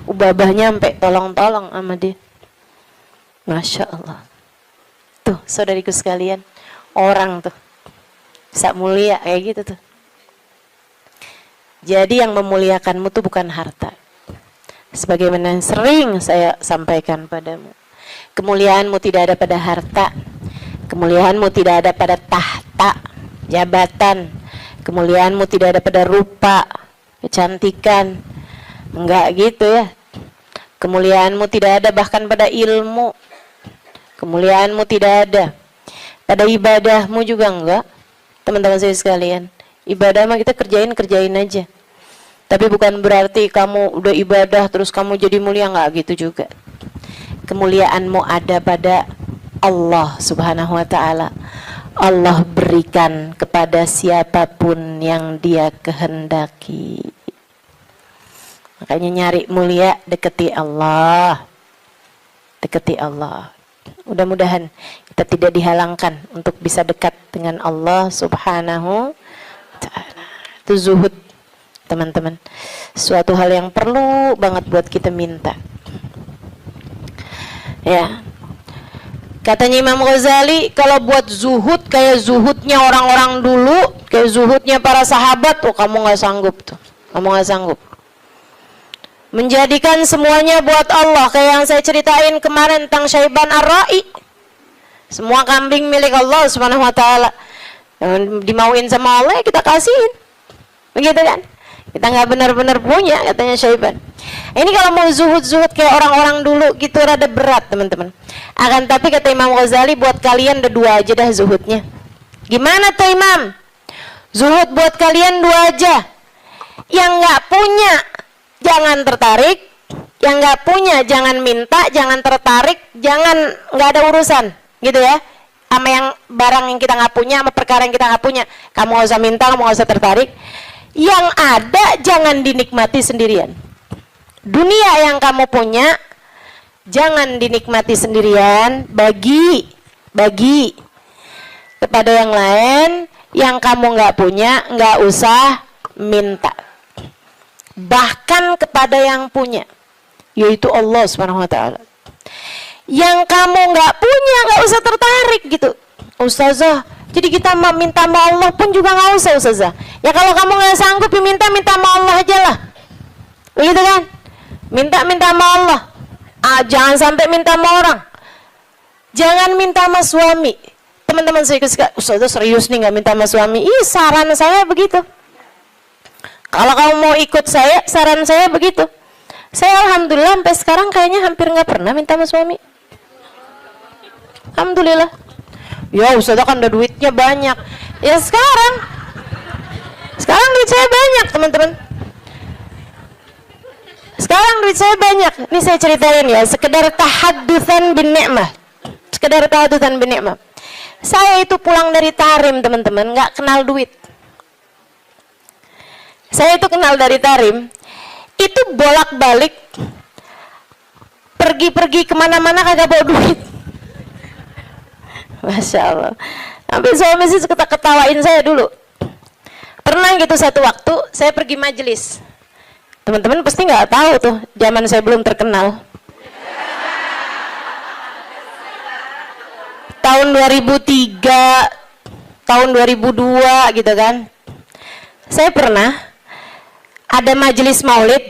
Speaker 1: Ubabah nyampe tolong-tolong sama dia. Masya Allah. Tuh saudariku sekalian, orang tuh bisa mulia kayak gitu tuh. Jadi yang memuliakanmu tuh bukan harta. Sebagaimana yang sering saya sampaikan padamu, kemuliaanmu tidak ada pada harta, kemuliaanmu tidak ada pada tahta, jabatan, kemuliaanmu tidak ada pada rupa, kecantikan, enggak gitu ya. Kemuliaanmu tidak ada bahkan pada ilmu, kemuliaanmu tidak ada pada ibadahmu juga enggak. Teman-teman saya sekalian, ibadah mah kita kerjain aja. Tapi bukan berarti kamu udah ibadah terus kamu jadi mulia, enggak gitu juga. Kemuliaanmu ada pada Allah Subhanahu wa taala. Allah berikan kepada siapapun yang Dia kehendaki. Makanya nyari mulia, deketi Allah. Deketi Allah. Mudah-mudahan kita tidak dihalangkan untuk bisa dekat dengan Allah Subhanahu wa ta'ala. Itu zuhud, teman-teman. Suatu hal yang perlu banget buat kita minta. Ya. Katanya Imam Ghazali, kalau buat zuhud kayak zuhudnya orang-orang dulu, kayak zuhudnya para sahabat, oh kamu nggak sanggup tuh. Kamu nggak sanggup. Menjadikan semuanya buat Allah, kayak yang saya ceritain kemarin tentang Syaiban Ar-Ra'i. Semua kambing milik Allah Subhanahu wa taala. Yang dimauin sama Allah kita kasihin. Begitu kan? Kita nggak benar-benar punya, katanya Syaiban. Ini kalau mau zuhud-zuhud kayak orang-orang dulu gitu rada berat, teman-teman. Akan tapi kata Imam Ghazali, buat kalian ada dua aja dah zuhudnya. Gimana tuh Imam? Zuhud buat kalian dua aja. Yang nggak punya jangan tertarik, yang nggak punya jangan minta, jangan tertarik, jangan nggak ada urusan, gitu ya. Sama yang barang yang kita nggak punya, sama perkara yang kita nggak punya, kamu nggak usah minta, kamu nggak usah tertarik. Yang ada jangan dinikmati sendirian. Dunia yang kamu punya jangan dinikmati sendirian, bagi kepada yang lain. Yang kamu nggak punya nggak usah minta. Bahkan kepada yang punya, yaitu Allah Subhanahu wa taala. Yang kamu nggak punya nggak usah tertarik gitu. Ustazah, jadi kita minta sama Allah pun juga nggak usah Ustazah. Ya kalau kamu nggak sanggup minta sama Allah aja lah. Begitu kan? Minta sama Allah. Jangan sampai minta sama orang. Jangan minta sama suami. Teman-teman saya suka, Ustazah serius nih nggak minta sama suami. Ih, saran saya begitu. Kalau kamu mau ikut saya, saran saya begitu. Saya alhamdulillah sampai sekarang kayaknya hampir nggak pernah minta sama suami. Alhamdulillah. Ya Ustazah kan ada duitnya banyak. Ya sekarang duit saya banyak, teman-teman. Sekarang duit saya banyak. Ini saya ceritain ya, sekedar tahaddusan bin ni'mah. Sekedar tahaddusan bin ni'mah. Saya itu pulang dari Tarim teman-teman, nggak kenal duit. Saya itu kenal dari Tarim, itu bolak-balik, pergi-pergi kemana-mana kagak bawa duit. Masya Allah. Sampai suami sih ketawain saya dulu. Pernah gitu satu waktu, saya pergi majelis. Teman-teman pasti nggak tahu tuh, zaman saya belum terkenal. Tahun 2003, tahun 2002 gitu kan. Saya pernah ada majelis maulid.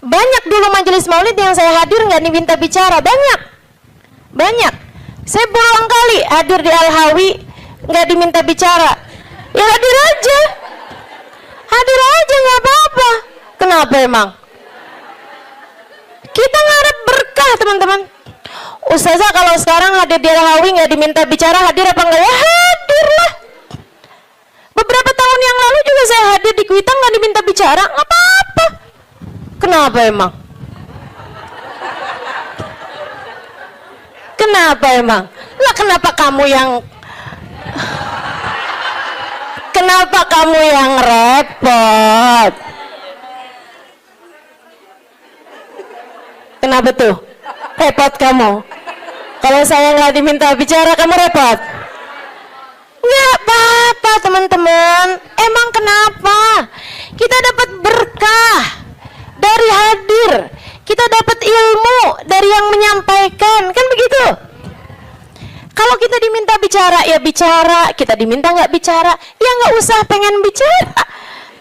Speaker 1: Banyak dulu majelis maulid yang saya hadir nggak diminta bicara, banyak. Saya berulang kali hadir di Al-Hawi nggak diminta bicara. Ya hadir aja nggak apa-apa. Kenapa emang? Kita ngarep berkah teman-teman. Ustazah kalau sekarang hadir di Al-Hawi nggak diminta bicara, hadir apa enggak? Ya hadir lah. Beberapa tahun yang lalu juga saya hadir di Kuitang nggak diminta bicara, nggak apa-apa. Kenapa emang? Kenapa emang? Lah kenapa kamu yang repot? Kenapa tuh? Repot kamu? Kalau saya nggak diminta bicara, kamu repot? Nggak apa-apa teman-teman. Emang kenapa? Kita dapat berkah dari hadir. Kita dapat ilmu dari yang menyampaikan. Kan begitu? Kalau kita diminta bicara, ya bicara. Kita diminta nggak bicara, ya nggak usah pengen bicara.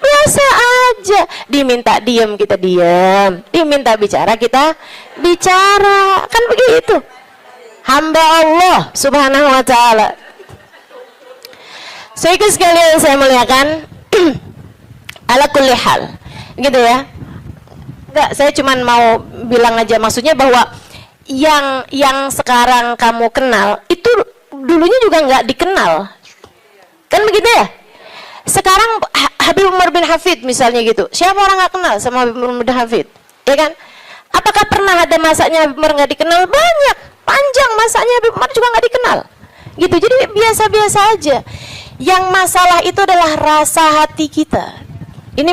Speaker 1: Biasa aja. Diminta diam, kita diam. Diminta bicara, kita bicara. Kan begitu. Hamba Allah subhanahu wa ta'ala. Saudara sekalian saya muliakan, ala kulli hal, gitu ya. Enggak, saya cuma mau bilang aja, maksudnya bahwa yang sekarang kamu kenal itu dulunya juga nggak dikenal, kan begitu ya? Sekarang Habib Umar bin Hafid misalnya gitu, siapa orang nggak kenal sama Habib Umar bin Hafid, ya kan? Apakah pernah ada masanya Habib Umar nggak dikenal? Banyak, panjang masanya Habib Umar juga nggak dikenal, gitu. Jadi biasa-biasa aja. Yang masalah itu adalah rasa hati kita. Ini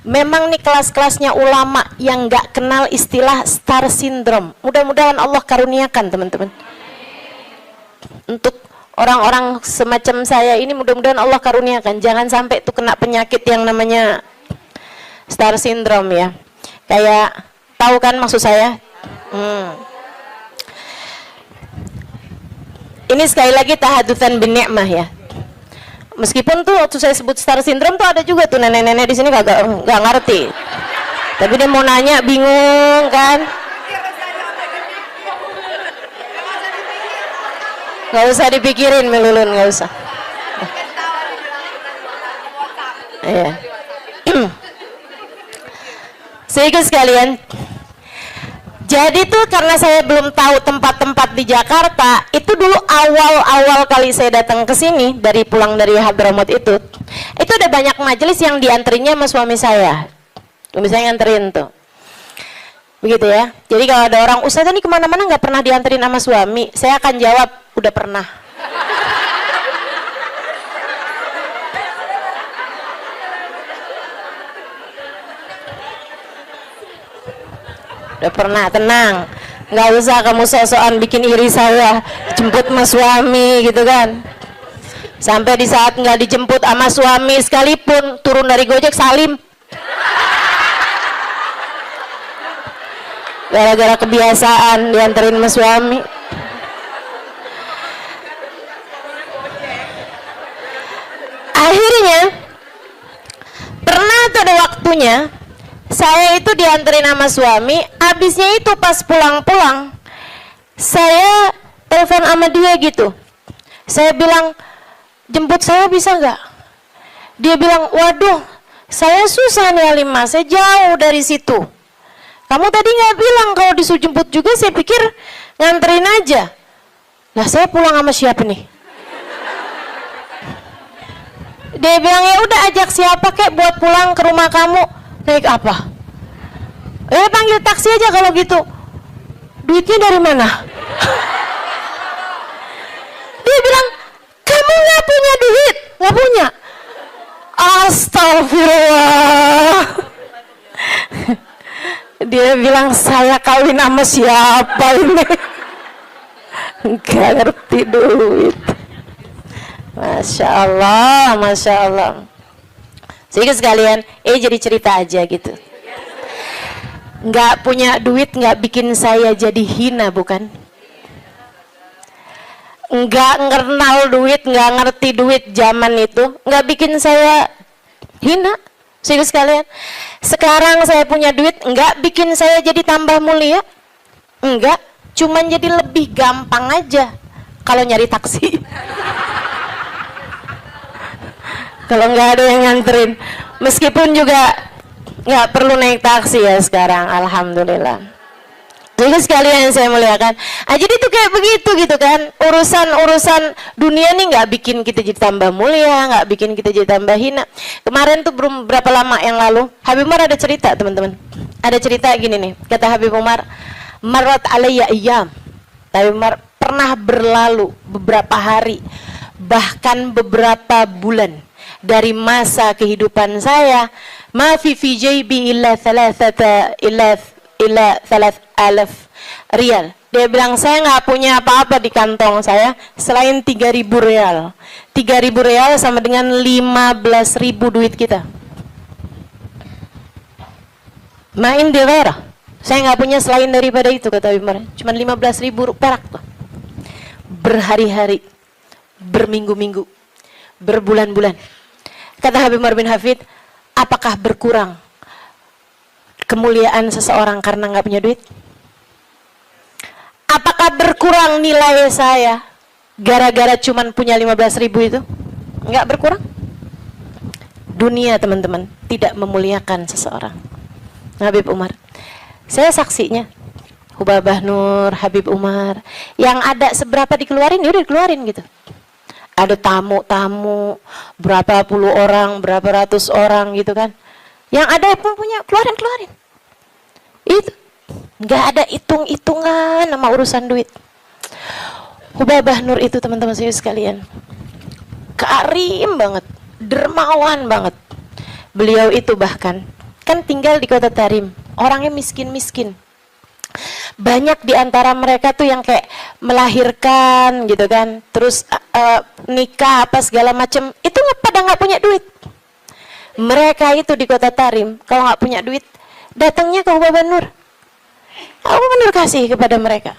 Speaker 1: memang nih kelas-kelasnya ulama yang nggak kenal istilah star syndrome. Mudah-mudahan Allah karuniakan teman-teman. Untuk orang-orang semacam saya ini mudah-mudahan Allah karuniakan. Jangan sampai tuh kena penyakit yang namanya star syndrome ya. Kayak tahu kan maksud saya? Ini sekali lagi tahadutsan bin ni'mah ya. Meskipun tuh waktu saya sebut star syndrome tuh ada juga tuh nenek-nenek di sini kagak ngerti. Tapi dia mau nanya bingung kan? Gak usah dipikirin melulun, gak usah. Iya. Sehingga sekalian, jadi tuh karena saya belum tahu tempat-tempat di Jakarta, itu dulu awal kali saya datang ke sini dari pulang dari Hadramaut itu ada banyak majelis yang diantrinya sama suami saya. Suami saya nganterin tuh. Begitu ya. Jadi kalau ada orang, Ustazah ini kemana-mana nggak pernah dianterin sama suami, saya akan jawab, udah pernah. Udah pernah, tenang, nggak usah kamu sok-sokan bikin iri saya, jemput sama suami gitu kan. Sampai di saat nggak dijemput sama suami sekalipun, turun dari Gojek salim. Gara-gara kebiasaan dianterin sama suami. Akhirnya pernah tuh ada waktunya saya itu dianterin sama suami, habisnya itu pas pulang-pulang saya telepon sama dia gitu. Saya bilang, jemput saya bisa nggak? Dia bilang, waduh saya susah nih Alimah, saya jauh dari situ. Kamu tadi nggak bilang kalau disuruh jemput juga, saya pikir nganterin aja. Lah saya pulang sama siapa nih? Dia bilang, ya udah ajak siapa kek buat pulang ke rumah kamu. Naik apa? Panggil taksi aja kalau gitu. Duitnya dari mana? Dia bilang, Aku nggak punya duit, nggak punya. Astagfirullah. Dia bilang, saya kawin sama siapa ini? Nggak ngerti duit. Masya Allah, Masya Allah. Sehingga sekalian, jadi cerita aja gitu. Nggak punya duit nggak bikin saya jadi hina, bukan? Nggak kenal duit, nggak ngerti duit zaman itu, nggak bikin saya hina. Sehingga sekalian, sekarang saya punya duit, nggak bikin saya jadi tambah mulia. Enggak, cuman jadi lebih gampang aja kalau nyari taksi. Kalau nggak ada yang nganterin, meskipun juga nggak perlu naik taksi ya sekarang, alhamdulillah. Jadi sekalian yang saya muliakan, jadi itu kayak begitu gitu kan, urusan dunia nih nggak bikin kita jadi tambah mulia, nggak bikin kita jadi tambah hina. Kemarin tuh belum berapa lama yang lalu, Habib Umar ada cerita, teman-teman, ada cerita gini nih, kata Habib Umar, marat alayya ayyam, Habib Umar, pernah berlalu beberapa hari, bahkan beberapa bulan dari masa kehidupan saya, ma fi jaybi illa 3,000 riyal. Dia bilang, saya nggak punya apa-apa di kantong saya selain 3.000 riyal. 3.000 riyal sama dengan 15.000 duit kita. Main di ghairah. Saya nggak punya selain daripada itu, kata Habib Umar. Cuma 15.000 perak tuh. Berhari-hari, berminggu-minggu, berbulan-bulan. Kata Habib Umar bin Hafid, apakah berkurang kemuliaan seseorang karena nggak punya duit? Apakah berkurang nilai saya gara-gara cuman punya 15.000 itu? Nggak berkurang. Dunia, teman-teman, tidak memuliakan seseorang. Habib Umar, saya saksinya. Hubabah Nur, Habib Umar, yang ada seberapa dikeluarin, ya udah dikeluarin gitu. Ada tamu-tamu, berapa puluh orang, berapa ratus orang gitu kan. Yang ada pun punya, keluarin. Itu nggak ada hitung-hitungan sama urusan duit. Hubabah Nur itu, teman-teman sekalian, karim banget, dermawan banget. Beliau itu bahkan kan tinggal di kota Tarim, orangnya miskin-miskin. Banyak di antara mereka tuh yang kayak melahirkan gitu kan, terus nikah apa segala macem, itu pada nggak punya duit. Mereka itu di kota Tarim kalau nggak punya duit, datangnya ke Hubabah Nur. Hubabah Nur kasih kepada mereka.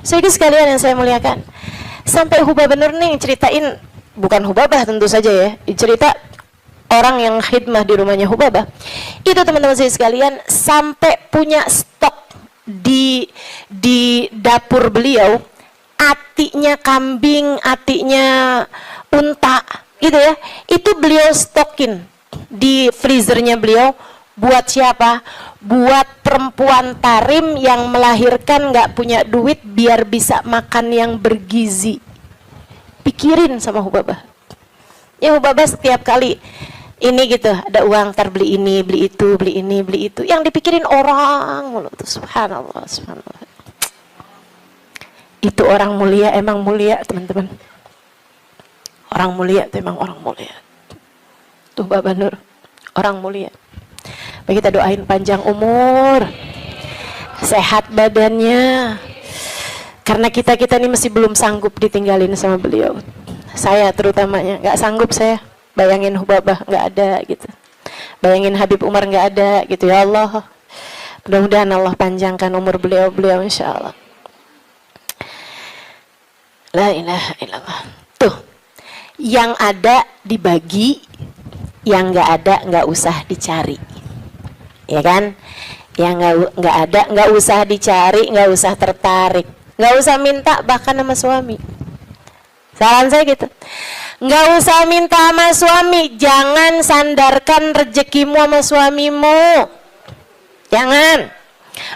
Speaker 1: Sehingga sekalian yang saya muliakan, sampai Hubabah Nur nih ceritain, bukan Hubabah tentu saja ya, cerita orang yang khidmah di rumahnya Hubabah. Itu teman-teman saya sekalian, sampai punya stok di dapur beliau, atinya kambing, atinya unta gitu ya, itu beliau stokin di freezernya beliau. Buat siapa? Buat perempuan Tarim yang melahirkan nggak punya duit, biar bisa makan yang bergizi. Pikirin sama Hubabah. Ya Hubabah setiap kali ini gitu, ada uang, ntar beli ini, beli itu, beli ini, beli itu. Yang dipikirin orang mulu tuh, subhanallah, subhanallah. Itu orang mulia, emang mulia teman-teman. Orang mulia itu emang orang mulia. Tuh Baba Nur, orang mulia. Baik, kita doain panjang umur, sehat badannya. Karena kita ini masih belum sanggup ditinggalin sama beliau. Saya terutamanya, nggak sanggup saya. Bayangin Hubabah nggak ada gitu, bayangin Habib Umar nggak ada gitu. Ya Allah, mudah-mudahan Allah panjangkan umur beliau insya Allah. La ilaha illallah. Tuh, yang ada dibagi, yang nggak ada nggak usah dicari, ya kan? Yang nggak ada nggak usah dicari, nggak usah tertarik, nggak usah minta bahkan sama suami. Saran saya gitu. Nggak usah minta sama suami, jangan sandarkan rezekimu sama suamimu, jangan.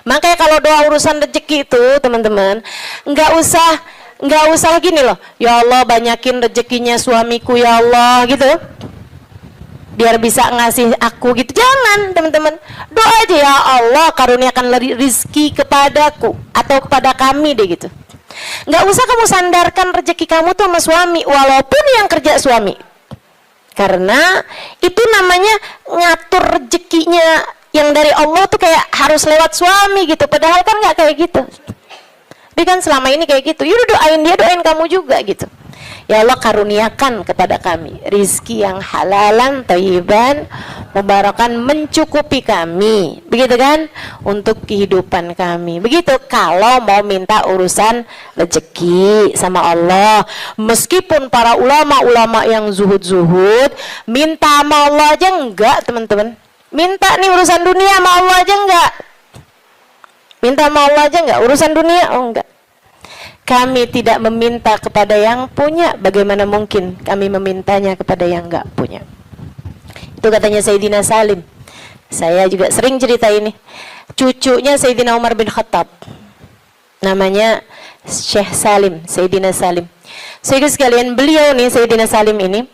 Speaker 1: Makanya kalau doa urusan rezeki itu teman-teman, nggak usah gini loh, ya Allah banyakin rezekinya suamiku ya Allah gitu, biar bisa ngasih aku gitu. Jangan teman-teman, doa aja, ya Allah karuniakan rezeki kepadaku atau kepada kami deh gitu. Nggak usah kamu sandarkan rezeki kamu tuh sama suami, walaupun yang kerja suami. Karena itu namanya ngatur rezekinya yang dari Allah tuh kayak harus lewat suami gitu. Padahal kan nggak kayak gitu. Tapi kan selama ini kayak gitu. Yaudah doain dia, doain kamu juga gitu. Ya Allah, karuniakan kepada kami rizki yang halalan, thayyiban, mubarakan, mencukupi kami, begitu kan, untuk kehidupan kami. Begitu kalau mau minta urusan rezeki sama Allah. Meskipun para ulama-ulama yang zuhud-zuhud minta sama Allah aja enggak, teman-teman. Minta nih urusan dunia sama Allah aja enggak. Minta sama Allah aja enggak, urusan dunia oh enggak. Kami tidak meminta kepada yang punya, bagaimana mungkin kami memintanya kepada yang enggak punya. Itu katanya Sayyidina Salim. Saya juga sering cerita ini. Cucunya Sayyidina Umar bin Khattab, namanya Syekh Salim, Sayyidina Salim. Saudara sekalian, beliau nih Sayyidina Salim ini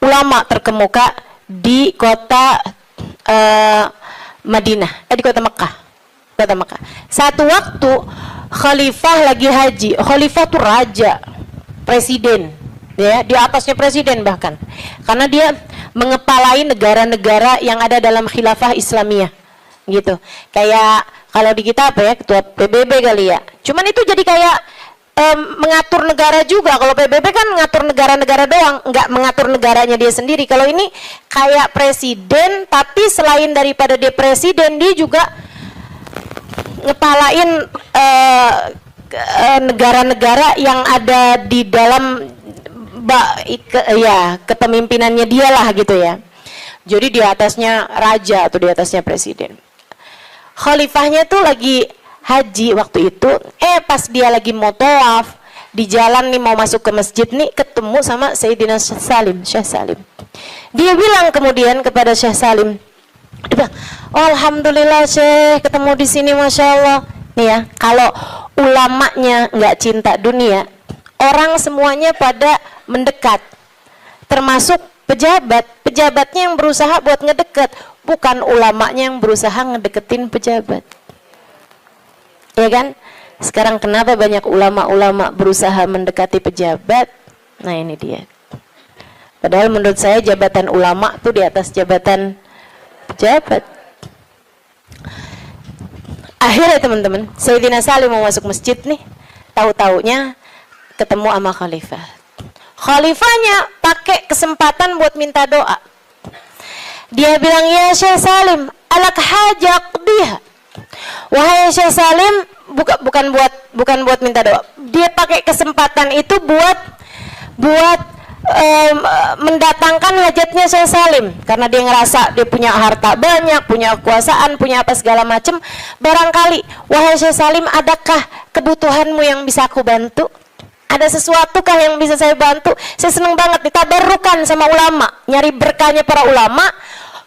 Speaker 1: ulama terkemuka di kota Madinah, di kota Mekah. Kota Mekah. Satu waktu khalifah lagi haji. Khalifah tuh raja, presiden, ya, di atasnya presiden bahkan. Karena dia mengepalai negara-negara yang ada dalam khilafah Islamiyah. Gitu. Kayak kalau di kita apa ya, ketua PBB kali ya. Cuman itu jadi kayak mengatur negara juga. Kalau PBB kan ngatur negara-negara doang, nggak mengatur negaranya dia sendiri. Kalau ini kayak presiden, tapi selain daripada dia presiden, dia juga ngepalain negara-negara yang ada di dalam kepemimpinannya dia lah gitu ya. Jadi di atasnya raja atau di atasnya presiden. Khalifahnya tuh lagi haji waktu itu, pas dia lagi mau tawaf di jalan nih mau masuk ke masjid nih, ketemu sama Sayyidina Salim, Syekh Salim. Dia bilang kemudian kepada Syekh Salim, dia bilang, oh, alhamdulillah Syekh ketemu di sini, masya Allah. Nih ya, kalau ulamanya nggak cinta dunia, orang semuanya pada mendekat, termasuk pejabatnya yang berusaha buat ngedekat, bukan ulamanya yang berusaha ngedeketin pejabat. Ya kan? Sekarang kenapa banyak ulama-ulama berusaha mendekati pejabat? Nah ini dia. Padahal menurut saya jabatan ulama tuh di atas jabatan pejabat. Akhirnya teman-teman, Sayyidina Salim mau masuk masjid nih, tahu-taunya ketemu sama khalifah. Khalifahnya pakai kesempatan buat minta doa. Dia bilang, ya Syekh Salim, alak hajak dia. Wahai Syekh Salim, bukan buat minta doa. Dia pakai kesempatan itu buat mendatangkan hajatnya Syekh Salim, karena dia ngerasa dia punya harta banyak, punya kekuasaan, punya apa segala macam. Barangkali, wahai Syekh Salim, adakah kebutuhanmu yang bisa aku bantu? Ada sesuatukah yang bisa saya bantu? Saya senang banget ditabarukan sama ulama, nyari berkahnya para ulama.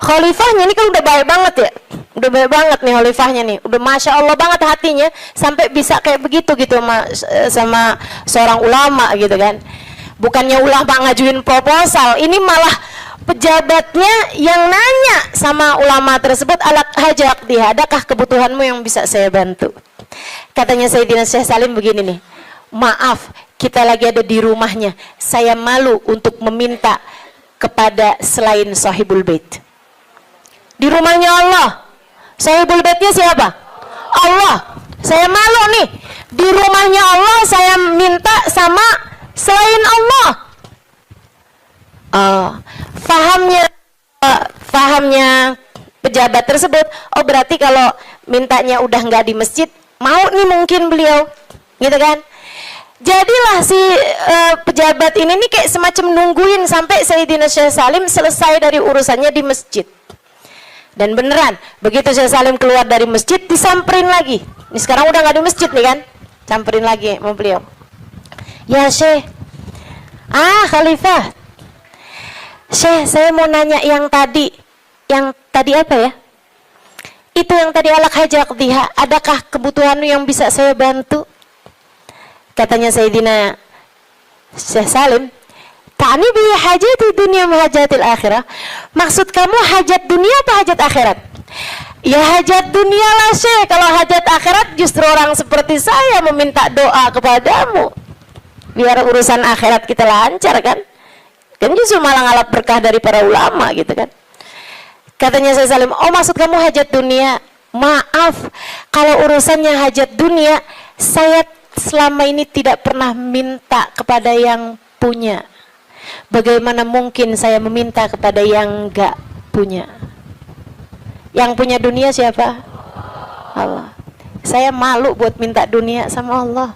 Speaker 1: Khalifahnya ini kan udah baik banget ya, udah baik banget nih khalifahnya nih, udah masya Allah banget hatinya sampai bisa kayak begitu gitu sama seorang ulama gitu kan. Bukannya ulama ngajuin proposal, ini malah pejabatnya yang nanya sama ulama tersebut, alat hajak dia, adakah kebutuhanmu yang bisa saya bantu? Katanya Sayyidina Syekh Salim begini nih, maaf, kita lagi ada di rumahnya, saya malu untuk meminta kepada selain sahibul bait. Di rumahnya Allah, sahibul baitnya siapa? Allah. Saya malu nih, di rumahnya Allah saya minta sama selain Allah. Fahamnya pejabat tersebut, oh berarti kalau mintanya udah nggak di masjid, mau nih mungkin beliau, gitu kan? Jadilah si pejabat ini nih kayak semacam nungguin sampai Sayyidina Syekh Salim selesai dari urusannya di masjid. Dan beneran, begitu Syekh Salim keluar dari masjid, disamperin lagi. Ini sekarang udah nggak di masjid nih kan, samperin lagi sama beliau. Ya Syekh, Khalifah, Syekh, saya mau nanya yang tadi apa ya? Itu yang tadi alak hajak diha, adakah kebutuhanmu yang bisa saya bantu? Katanya Sayyidina Syekh Salim, ta'ni bi hajati dunia ma hajatil akhirah. Maksud kamu hajat dunia apa hajat akhirat? Ya hajat dunia lah Syekh, kalau hajat akhirat justru orang seperti saya meminta doa kepadamu biar urusan akhirat kita lancar kan. Kan justru malah ngalap berkah dari para ulama gitu kan. Katanya saya Salim, oh maksud kamu hajat dunia? Maaf, kalau urusannya hajat dunia, saya selama ini tidak pernah minta kepada yang punya. Bagaimana mungkin saya meminta kepada yang enggak punya? Yang punya dunia siapa? Allah. Saya malu buat minta dunia sama Allah.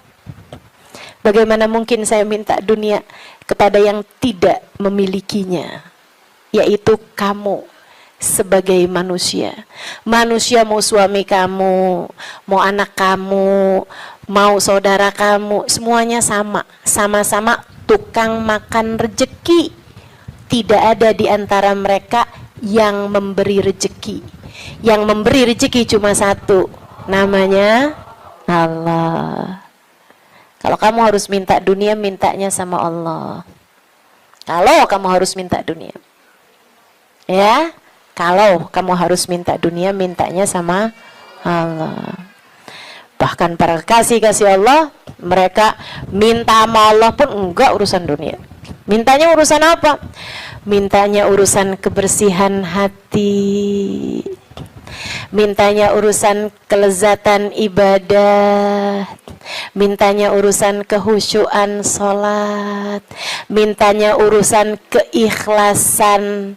Speaker 1: Bagaimana mungkin saya minta dunia kepada yang tidak memilikinya, yaitu kamu sebagai manusia. Manusia mau suami kamu, mau anak kamu, mau saudara kamu, semuanya sama. Sama-sama tukang makan rejeki. Tidak ada di antara mereka yang memberi rejeki. Yang memberi rejeki cuma satu, namanya Allah. Kalau kamu harus minta dunia, mintanya sama Allah. Kalau kamu harus minta dunia, ya, kalau kamu harus minta dunia, mintanya sama Allah. Bahkan para kasih Allah, mereka minta sama Allah pun enggak urusan dunia. Mintanya urusan apa? Mintanya urusan kebersihan hati. Mintanya urusan kelezatan ibadah. Mintanya urusan kehusyuan sholat. Mintanya urusan keikhlasan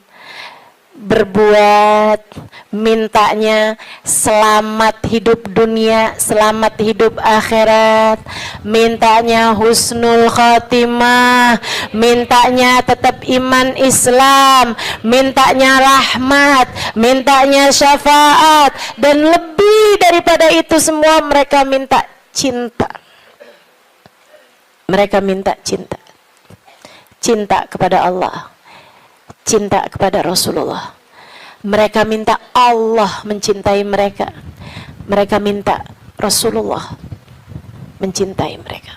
Speaker 1: berbuat. Mintanya selamat hidup dunia, selamat hidup akhirat. Mintanya husnul khatimah. Mintanya tetap iman Islam. Mintanya rahmat. Mintanya syafaat. Dan lebih daripada itu semua, mereka minta cinta. Mereka minta cinta. Cinta kepada Allah, cinta kepada Rasulullah. Mereka minta Allah mencintai mereka. Mereka minta Rasulullah mencintai mereka.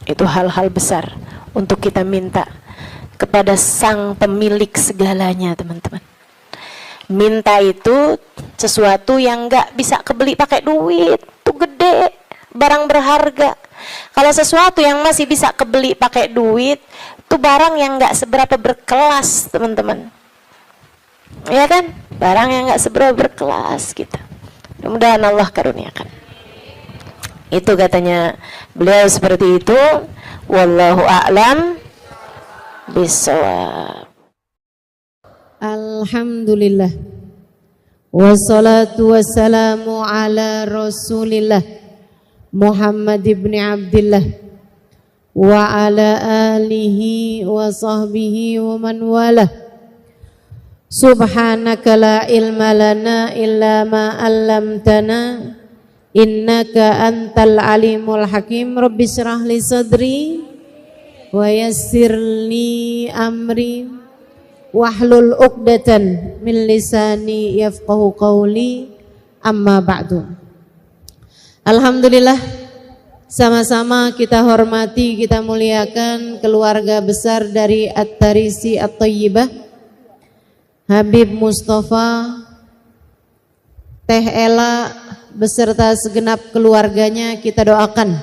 Speaker 1: Itu hal-hal besar untuk kita minta kepada sang pemilik segalanya, teman-teman. Minta itu sesuatu yang nggak bisa kebeli pakai duit, itu gede, barang berharga. Kalau sesuatu yang masih bisa kebeli pakai duit, itu barang yang nggak seberapa berkelas, teman-teman. Ya kan? Barang yang nggak seberapa berkelas gitu. Mudah-mudahan Allah karuniakan. Itu katanya beliau seperti itu. Wallahu a'lam bishawab.
Speaker 2: Alhamdulillah. Wassalatu wassalamu ala Rasulillah Muhammad ibn Abdullah wa ala alihi wa sahbihi wa man walah. Subhanaka la ilma lana illa ma 'allamtana innaka antal alimul hakim. Rabbi shrah li sadri wa yassir li amri wahlul 'uqdatan min lisani yafqahu qawli. Amma ba'du. Alhamdulillah, sama-sama kita hormati, kita muliakan keluarga besar dari At-Tarisi At-Thayyibah, Habib Mustafa, Teh Ela beserta segenap keluarganya. Kita doakan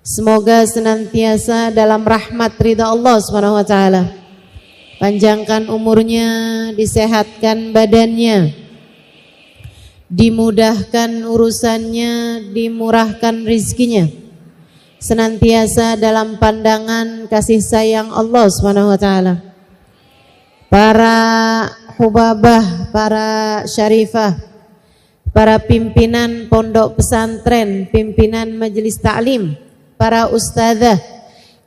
Speaker 2: semoga senantiasa dalam rahmat ridha Allah Subhanahu wa taala. Panjangkan umurnya, disehatkan badannya, dimudahkan urusannya, dimurahkan rizkinya, senantiasa dalam pandangan kasih sayang Allah Subhanahu wa taala. Para hubabah, para syarifah, para pimpinan pondok pesantren, pimpinan majelis ta'lim, para ustadzah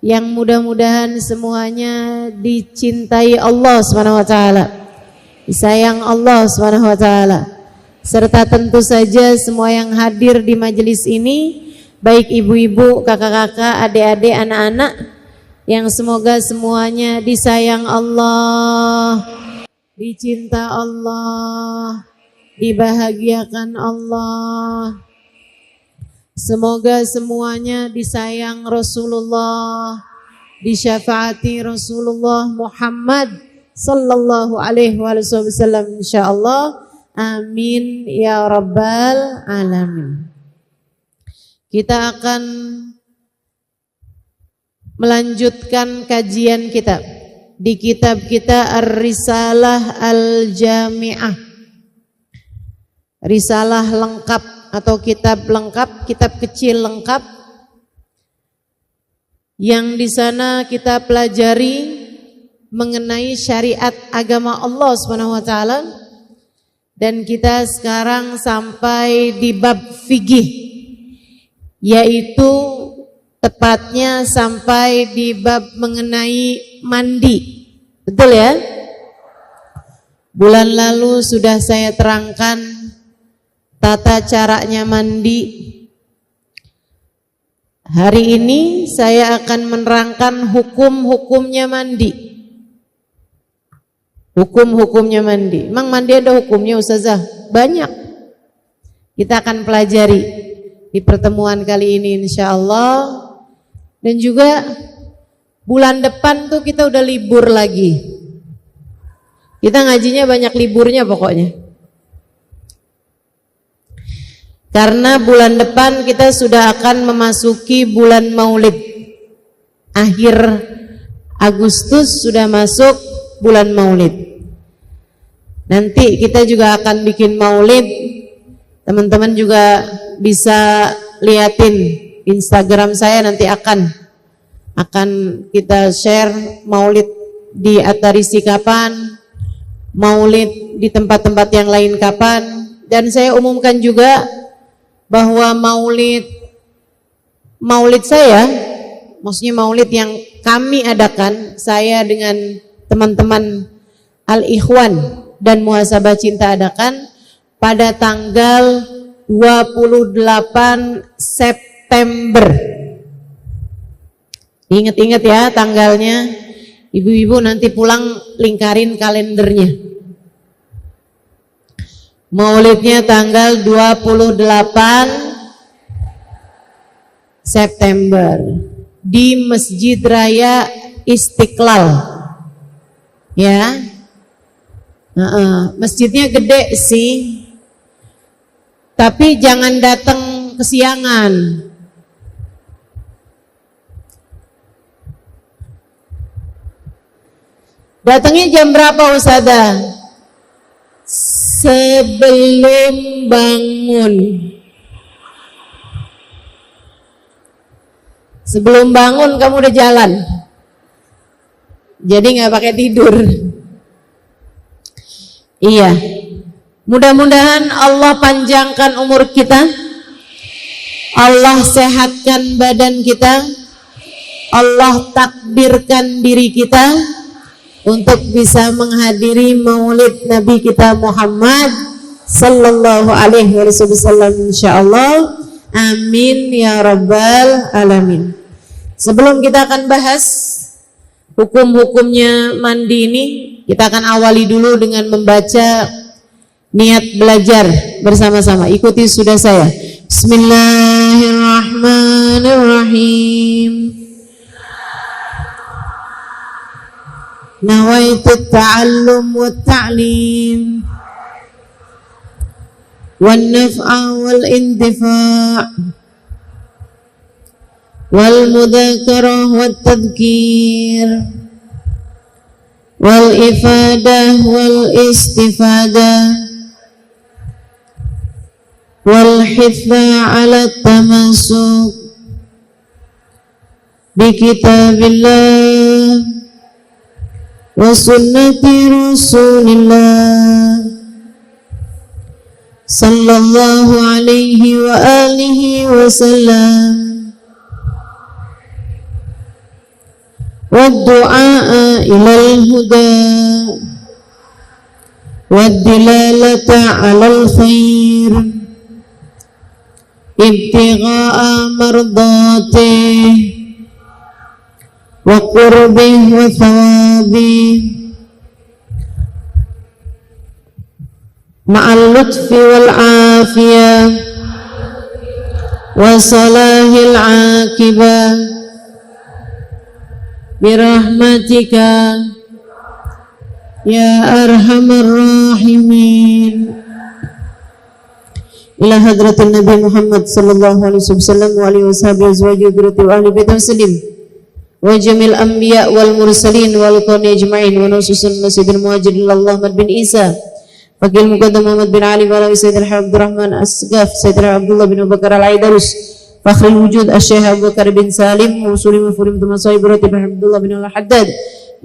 Speaker 2: yang mudah-mudahan semuanya dicintai Allah Subhanahu wa taala, disayang Allah Subhanahu wa taala, serta tentu saja semua yang hadir di majelis ini, baik ibu-ibu, kakak-kakak, adik-adik, anak-anak, yang semoga semuanya disayang Allah, dicinta Allah, dibahagiakan Allah. Semoga semuanya disayang Rasulullah, disyafaati Rasulullah Muhammad sallallahu alaihi wasallam insyaallah.
Speaker 1: Amin ya rabbal alamin. Kita akan melanjutkan kajian kita di kitab kita Ar-Risalah Al-Jami'ah. Risalah lengkap atau kitab lengkap, kitab kecil lengkap yang di sana kita pelajari mengenai syariat agama Allah Subhanahu wa taala, dan kita sekarang sampai di bab fikih, yaitu tepatnya sampai di bab mengenai mandi. Betul ya? Bulan lalu sudah saya terangkan tata caranya mandi. Hari ini saya akan menerangkan hukum-hukumnya mandi. Hukum-hukumnya mandi. Emang mandi ada hukumnya Ustazah? Banyak. Kita akan pelajari di pertemuan kali ini insyaallah. Dan juga bulan depan tuh kita udah libur lagi. Kita ngajinya banyak liburnya pokoknya. Karena bulan depan kita sudah akan memasuki bulan Maulid. Akhir Agustus sudah masuk bulan Maulid. Nanti kita juga akan bikin Maulid. Teman-teman juga bisa liatin Instagram saya, nanti akan kita share Maulid di At-Tarisi kapan, Maulid di tempat-tempat yang lain kapan. Dan saya umumkan juga bahwa maulid saya, maksudnya maulid yang kami adakan, saya dengan teman-teman Al-Ikhwan dan Muhasabah Cinta adakan pada tanggal 28 September. Ingat-ingat ya tanggalnya, ibu-ibu nanti pulang lingkarin kalendernya. Maulidnya tanggal 28 September di Masjid Raya Istiqlal. Ya. Masjidnya gede sih. Tapi jangan datang kesiangan. Datangnya jam berapa Ustazah? Sebelum bangun. Sebelum bangun kamu udah jalan. Jadi nggak pakai tidur. Iya. Mudah-mudahan Allah panjangkan umur kita. Allah sehatkan badan kita. Allah takdirkan diri kita untuk bisa menghadiri maulid Nabi kita Muhammad sallallahu alaihi wasallam insyaallah. Amin ya rabbal alamin. Sebelum kita akan bahas hukum-hukumnya mandi ini, kita akan awali dulu dengan membaca niat belajar bersama-sama. Ikuti sudah saya. Bismillahirrahmanirrahim. نويت التعلم والتعليم والنفع والانتفاع والمذاكرة والتذكير والإفادة والاستفادة والحث على التمسك بكتاب الله وسنة رسول الله صلى الله عليه وآله وسلم والدعاء إلى الهدى والدلالة على الخير ابتغاء مرضاته وقربه وثوابه مع اللطف والعافية وصلاح العاقبة برحمتك يا أرحم الراحمين ila hadratin Nabi Muhammad sallallahu alaihi wasallam wa alihi washabihi azwaji wa ahli bait muslim wa jamil anbiya wal mursalin wal qawmi ajma'in wa nususun sayyidil muhajirin Muhammad bin Isa Fakil Muqaddam Muhammad bin Ali wa Sayyidil Abdurrahman Asgaf Sayyidil Abdullah bin Abu Bakar Al-Aidarus Fakhrul Wujud Asy-Syaikh Abu Bakar bin Salim Musuli Mufurim Tumasai Berati bin Abdullah bin Al-Haddad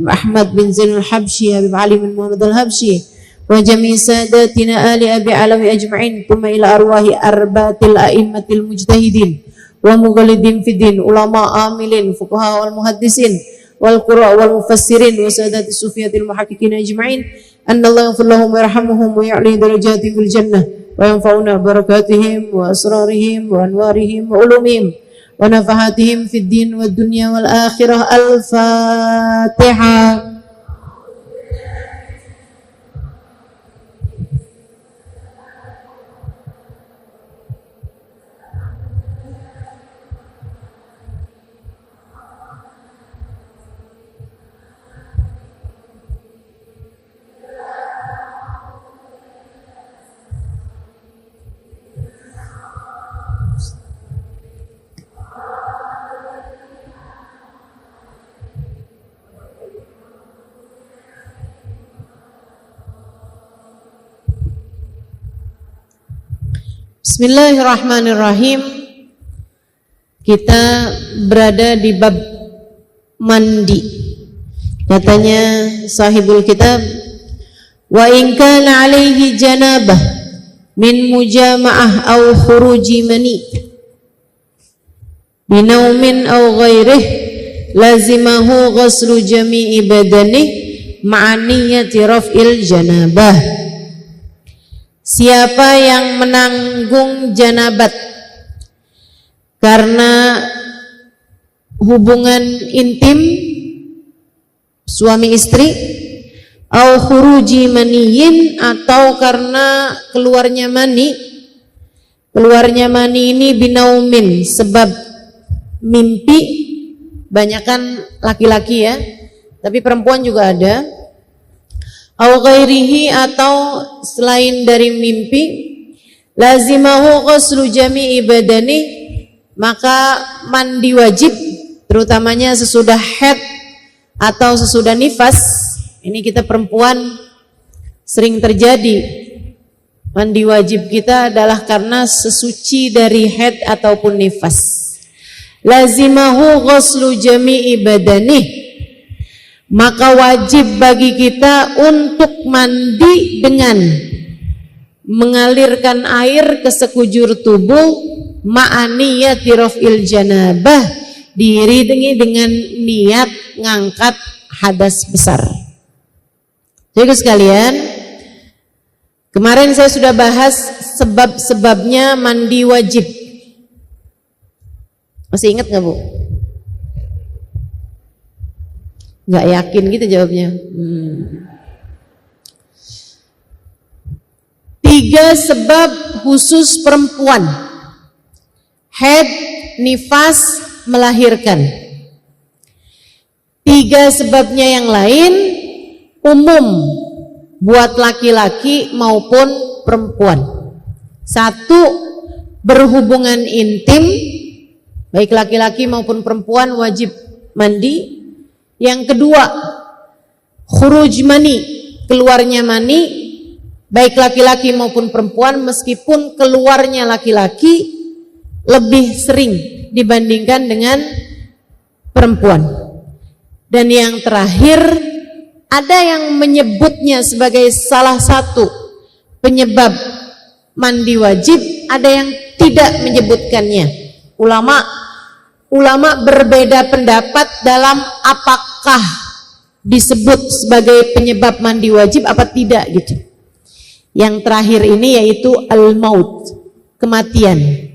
Speaker 1: Ahmad bin Zainul Habsyi Habib Ali bin Muhammad Al-Habsyi wa jami' sadatina ali Abi Alawi ajma'in thumma ila arwahi arbatil a'immatil mujtahidin wa mughalidin fiddin ulama amilin fuqaha wal muhaddisin wal qurra wal mufassirin wa sadati sufiyatil muhaqqiqin ajma'in anna Allah yaghfir lahum wa yarhamuhum wa ya'li darajatihim fil jannah wa yanfa'una barakatihim wa asrarihim wa anwarihim wa ulumihim wa nafahatihim fid din wad dunya wal akhirah. Al-Fatihah. Bismillahirrahmanirrahim. Kita berada di bab mandi. Katanya sahibul kitab, wa in kana alaihi janabah min mujama'ah aw khuruji mani binaumin aw ghairih lazimahu ghuslu jami'i badanih ma'aniyati raf'il janabah. Siapa yang menanggung janabat karena hubungan intim suami istri, au khuruji maniyin, atau karena keluarnya mani. Keluarnya mani ini binaumin, sebab mimpi, banyakan laki-laki ya, tapi perempuan juga ada. Au ghairihi, atau selain dari mimpi, lazimahu ghuslu jami'i badani, maka mandi wajib, terutamanya sesudah haid atau sesudah nifas. Ini kita perempuan sering terjadi, mandi wajib kita adalah karena sesuci dari haid ataupun nifas. Lazimahu ghuslu jami'i badani, maka wajib bagi kita untuk mandi dengan mengalirkan air ke sekujur tubuh, ma'aniyati raf'il janabah, diiringi dengan niat ngangkat hadas besar. Jadi sekalian, kemarin saya sudah bahas sebab-sebabnya mandi wajib. Masih ingat nggak Bu? Nggak yakin gitu jawabnya. 3 sebab khusus perempuan: haid, nifas, melahirkan. 3 sebabnya yang lain umum buat laki-laki maupun perempuan. 1, berhubungan intim, baik laki-laki maupun perempuan wajib mandi. Yang kedua, khuruj mani, keluarnya mani, baik laki-laki maupun perempuan, meskipun keluarnya laki-laki lebih sering dibandingkan dengan perempuan. Dan yang terakhir, ada yang menyebutnya sebagai salah satu penyebab mandi wajib, ada yang tidak menyebutkannya. Ulama berbeda pendapat dalam apakah disebut sebagai penyebab mandi wajib apa tidak gitu. Yang terakhir ini yaitu al-maut, kematian.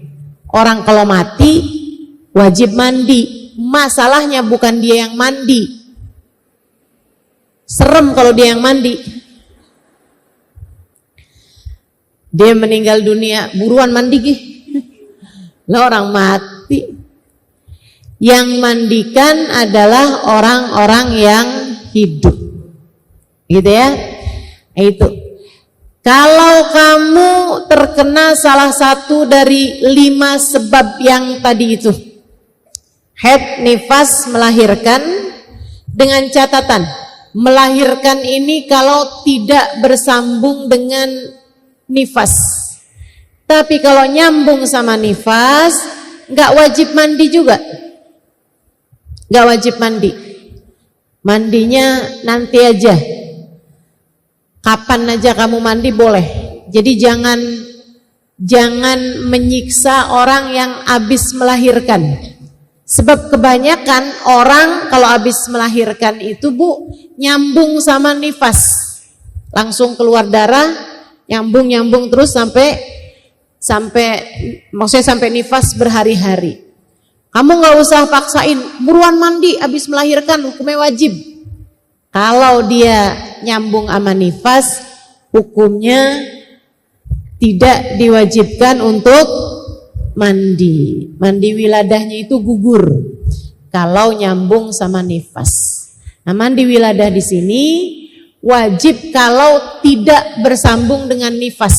Speaker 1: Orang kalau mati wajib mandi. Masalahnya bukan dia yang mandi. Serem kalau dia yang mandi. Dia meninggal dunia, buruan mandi gih. Lah orang mati. Yang mandikan adalah orang-orang yang hidup, gitu ya. Itu
Speaker 3: Kalau kamu terkena salah satu dari 5 sebab yang tadi itu, haid, nifas, melahirkan, dengan catatan melahirkan ini kalau tidak bersambung dengan nifas. Tapi kalau nyambung sama nifas, nggak wajib mandi juga, nggak wajib mandi. Mandinya nanti aja. Kapan aja kamu mandi boleh. Jadi jangan menyiksa orang yang habis melahirkan. Sebab kebanyakan orang kalau habis melahirkan itu Bu, nyambung sama nifas. Langsung keluar darah, nyambung terus sampai maksudnya sampai nifas berhari-hari. Kamu nggak usah paksain, buruan mandi habis melahirkan, hukumnya wajib. Kalau dia nyambung sama nifas, hukumnya tidak diwajibkan untuk mandi. Mandi wiladahnya itu gugur kalau nyambung sama nifas. Nah, mandi wiladah di sini wajib kalau tidak bersambung dengan nifas.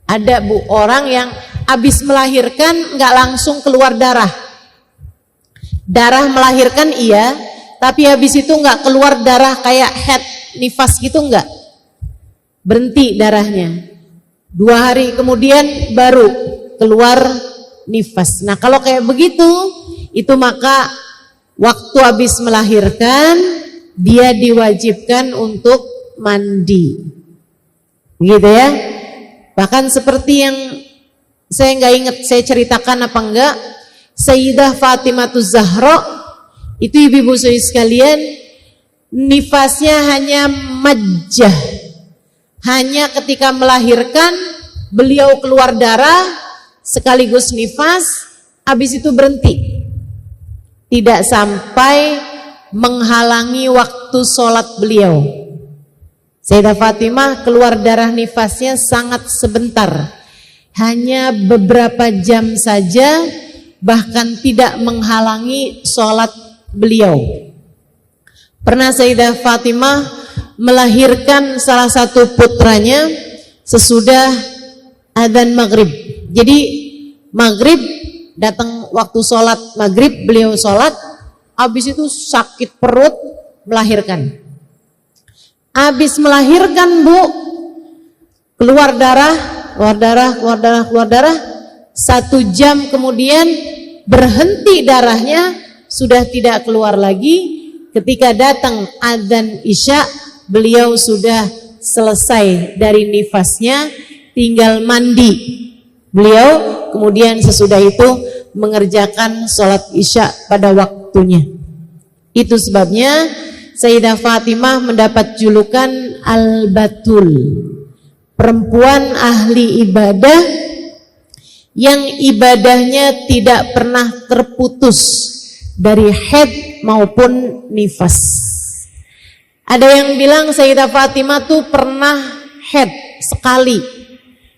Speaker 3: Ada Bu, orang yang habis melahirkan nggak langsung keluar darah. Darah melahirkan iya, tapi habis itu nggak keluar darah kayak haid, nifas gitu nggak. Berhenti darahnya. 2 hari kemudian baru keluar nifas. Nah, kalau kayak begitu, itu maka waktu habis melahirkan dia diwajibkan untuk mandi. Gitu ya. Bahkan seperti yang saya nggak ingat saya ceritakan apa enggak, Sayyidah Fatimah Zahra itu ibu-ibu sekalian, nifasnya hanya majjah. Hanya ketika melahirkan beliau keluar darah sekaligus nifas, habis itu berhenti. Tidak sampai menghalangi waktu sholat beliau. Sayyidah Fatimah keluar darah nifasnya sangat sebentar, hanya beberapa jam saja, bahkan tidak menghalangi sholat beliau. Pernah Sayyidah Fatimah melahirkan salah satu putranya sesudah adzan maghrib. Jadi maghrib, datang waktu sholat maghrib, beliau sholat, habis itu sakit perut, melahirkan. Habis melahirkan Bu, keluar darah, 1 jam kemudian berhenti darahnya, sudah tidak keluar lagi. Ketika datang adzan isya, beliau sudah selesai dari nifasnya, tinggal mandi. Beliau kemudian sesudah itu mengerjakan sholat isya pada waktunya. Itu sebabnya Sayyidah Fatimah mendapat julukan Al-Batul, perempuan ahli ibadah yang ibadahnya tidak pernah terputus dari haid maupun nifas. Ada yang bilang Sayyidah Fatimah tuh pernah haid sekali.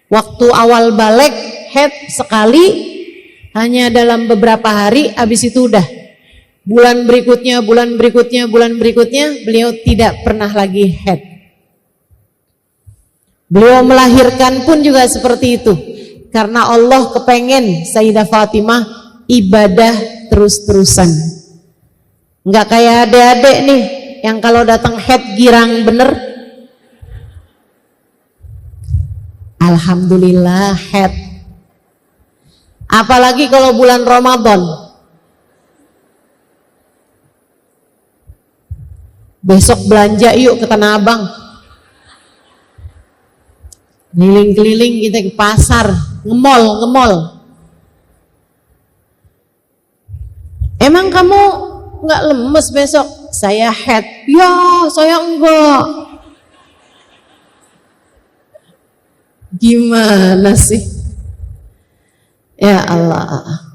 Speaker 3: Waktu awal balik haid sekali, hanya dalam beberapa hari, habis itu udah. Bulan berikutnya beliau tidak pernah lagi haid. Beliau melahirkan pun juga seperti itu. Karena Allah kepengen Sayyidah Fatimah ibadah terus-terusan. Enggak kayak adik-adik nih yang kalau datang haid girang bener. Alhamdulillah haid. Apalagi kalau bulan Ramadan. Besok belanja yuk ke Tanah Abang. Keliling-keliling kita ke pasar, nge-mall. Emang kamu nggak lemes besok? Saya haid. Ya, saya enggak. Gimana sih? Ya Allah.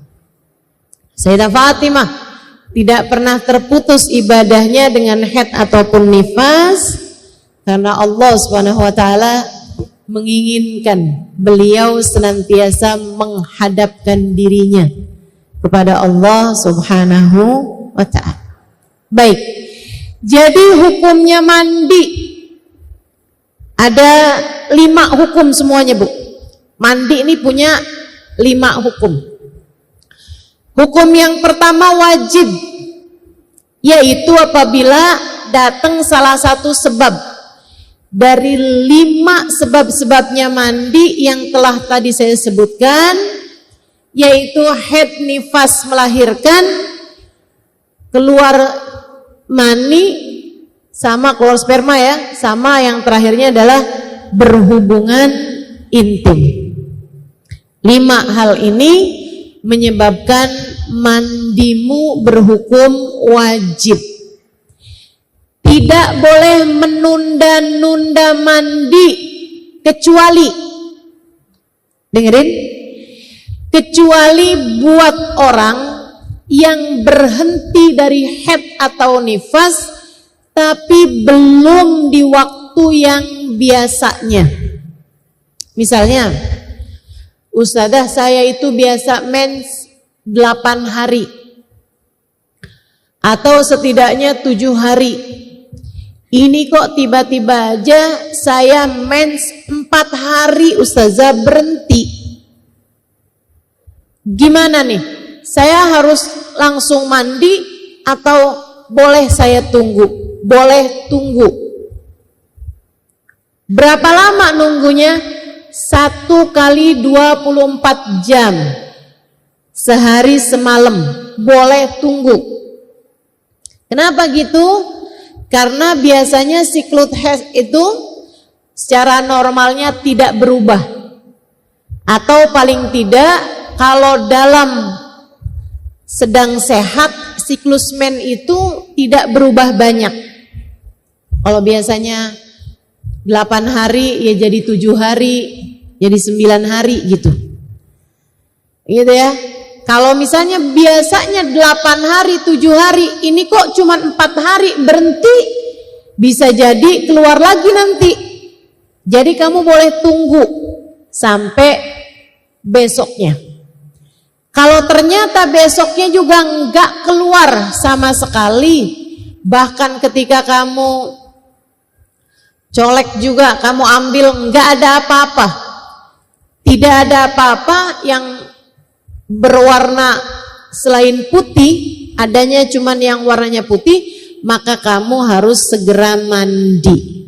Speaker 3: Sayyidah Fatimah tidak pernah terputus ibadahnya dengan haid ataupun nifas, karena Allah Subhanahu wa taala menginginkan beliau senantiasa menghadapkan dirinya kepada Allah Subhanahu wa taala. Baik. Jadi hukumnya mandi Ada 5 hukum semuanya, Bu. Mandi ini punya 5 hukum. Hukum yang pertama wajib, yaitu apabila datang salah satu sebab dari 5 sebab-sebabnya mandi yang telah tadi saya sebutkan, yaitu haid, nifas, melahirkan, keluar mani, sama keluar sperma ya, sama yang terakhirnya adalah berhubungan intim. 5 hal ini menyebabkan mandimu berhukum wajib. Tidak boleh menunda-nunda mandi kecuali, dengerin, kecuali buat orang yang berhenti dari haid atau nifas tapi belum di waktu yang biasanya. Misalnya, Ustazah saya itu biasa mens 8 hari atau setidaknya 7 hari. Ini kok tiba-tiba aja saya mens 4 hari Ustazah berhenti. Gimana nih? Saya harus langsung mandi atau boleh saya tunggu? Boleh tunggu. Berapa lama nunggunya? 1 kali 24 jam. Sehari semalam. Boleh tunggu. Kenapa gitu? Karena biasanya siklus haid itu secara normalnya tidak berubah. Atau paling tidak kalau dalam sedang sehat, siklus men itu tidak berubah banyak. Kalau biasanya 8 hari ya jadi 7 hari, jadi 9 hari gitu. Gitu ya. Kalau misalnya biasanya 8 hari, 7 hari, ini kok cuma 4 hari berhenti, bisa jadi keluar lagi nanti. Jadi kamu boleh tunggu sampai besoknya. Kalau ternyata besoknya juga enggak keluar sama sekali, bahkan ketika kamu colek juga, kamu ambil, enggak ada apa-apa, tidak ada apa-apa yang berwarna selain putih, adanya cuman yang warnanya putih, maka kamu harus segera mandi.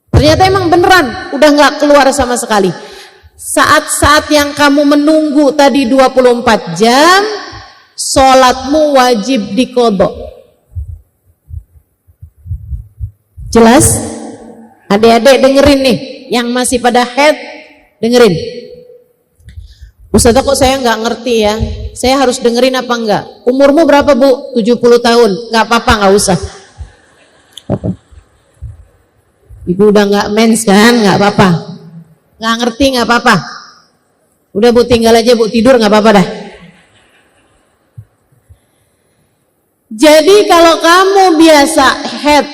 Speaker 3: Ternyata emang beneran udah enggak keluar sama sekali. Saat-saat yang kamu menunggu tadi 24 jam, sholatmu wajib diqodho. Jelas? Adik-adik dengerin nih, yang masih pada haid, dengerin. Ustazah kok saya nggak ngerti ya, saya harus dengerin apa enggak? Umurmu berapa, Bu? 70 tahun, nggak apa-apa, nggak usah. Ibu udah nggak mens kan, nggak apa-apa. Nggak ngerti nggak apa-apa. Udah Bu, tinggal aja Bu, tidur nggak apa-apa dah. Jadi kalau kamu biasa haid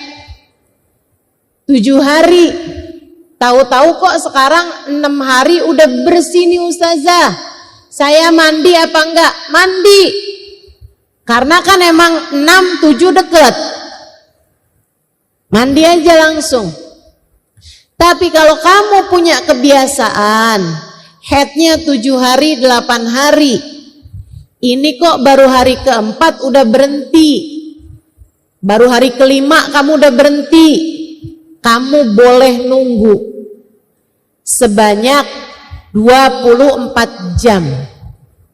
Speaker 3: 7 hari, tahu-tahu kok sekarang 6 hari udah bersih nih Ustazah, saya mandi apa enggak? Mandi. Karena kan emang 6, 7 deket, mandi aja langsung. Tapi kalau kamu punya kebiasaan haidnya 7 hari, 8 hari, ini kok baru hari keempat udah berhenti, baru hari kelima kamu udah berhenti, kamu boleh nunggu sebanyak 24 jam.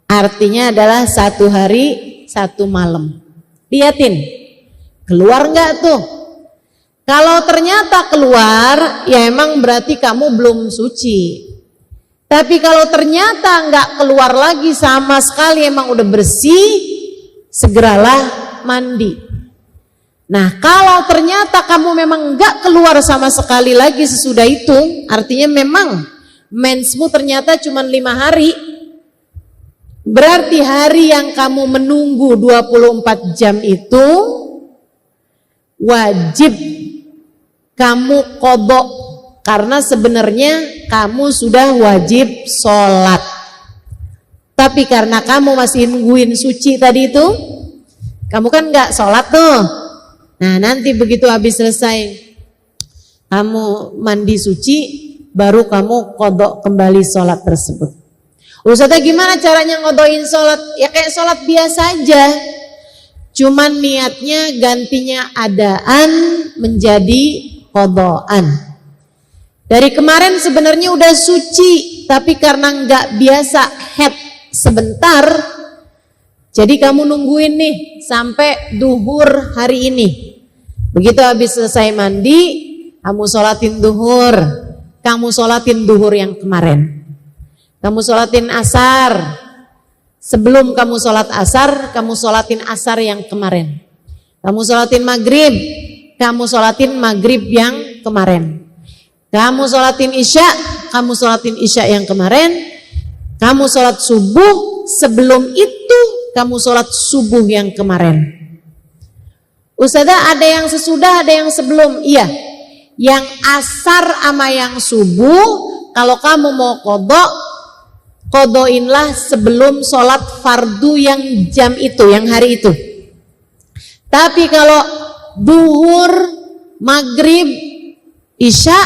Speaker 3: Artinya adalah 1 hari 1 malam. Liatin, keluar enggak tuh? Kalau ternyata keluar, ya emang berarti kamu belum suci. Tapi kalau ternyata enggak keluar lagi sama sekali, emang udah bersih, segeralah mandi. Nah, kalau ternyata kamu memang enggak keluar sama sekali lagi sesudah itu, artinya memang mensmu ternyata cuma 5 hari, berarti hari yang kamu menunggu 24 jam itu wajib kamu qodho, karena sebenarnya kamu sudah wajib sholat. Tapi karena kamu masih nungguin suci tadi itu, kamu kan enggak sholat tuh. Nah, nanti begitu habis selesai kamu mandi suci, baru kamu qadha kembali sholat tersebut. Ustazah gimana caranya ngodoin sholat? Ya kayak sholat biasa aja, cuman niatnya gantinya adaan menjadi qadhaan. Dari kemarin sebenarnya udah suci, tapi karena nggak biasa head sebentar, jadi kamu nungguin nih sampai duhur hari ini. Begitu habis selesai mandi, kamu sholatin duhur, kamu sholatin duhur yang kemarin. Kamu sholatin asar, sebelum kamu sholat asar, kamu sholatin asar yang kemarin. Kamu sholatin maghrib, kamu sholatin maghrib yang kemarin. Kamu sholatin isya, kamu sholatin isya yang kemarin. Kamu sholat subuh, sebelum itu kamu sholat subuh yang kemarin. Ustazah ada yang sesudah, ada yang sebelum. Iya, yang asar sama yang subuh, kalau kamu mau qadhainlah sebelum sholat fardu yang jam itu, yang hari itu. Tapi kalau duhur, maghrib, isya,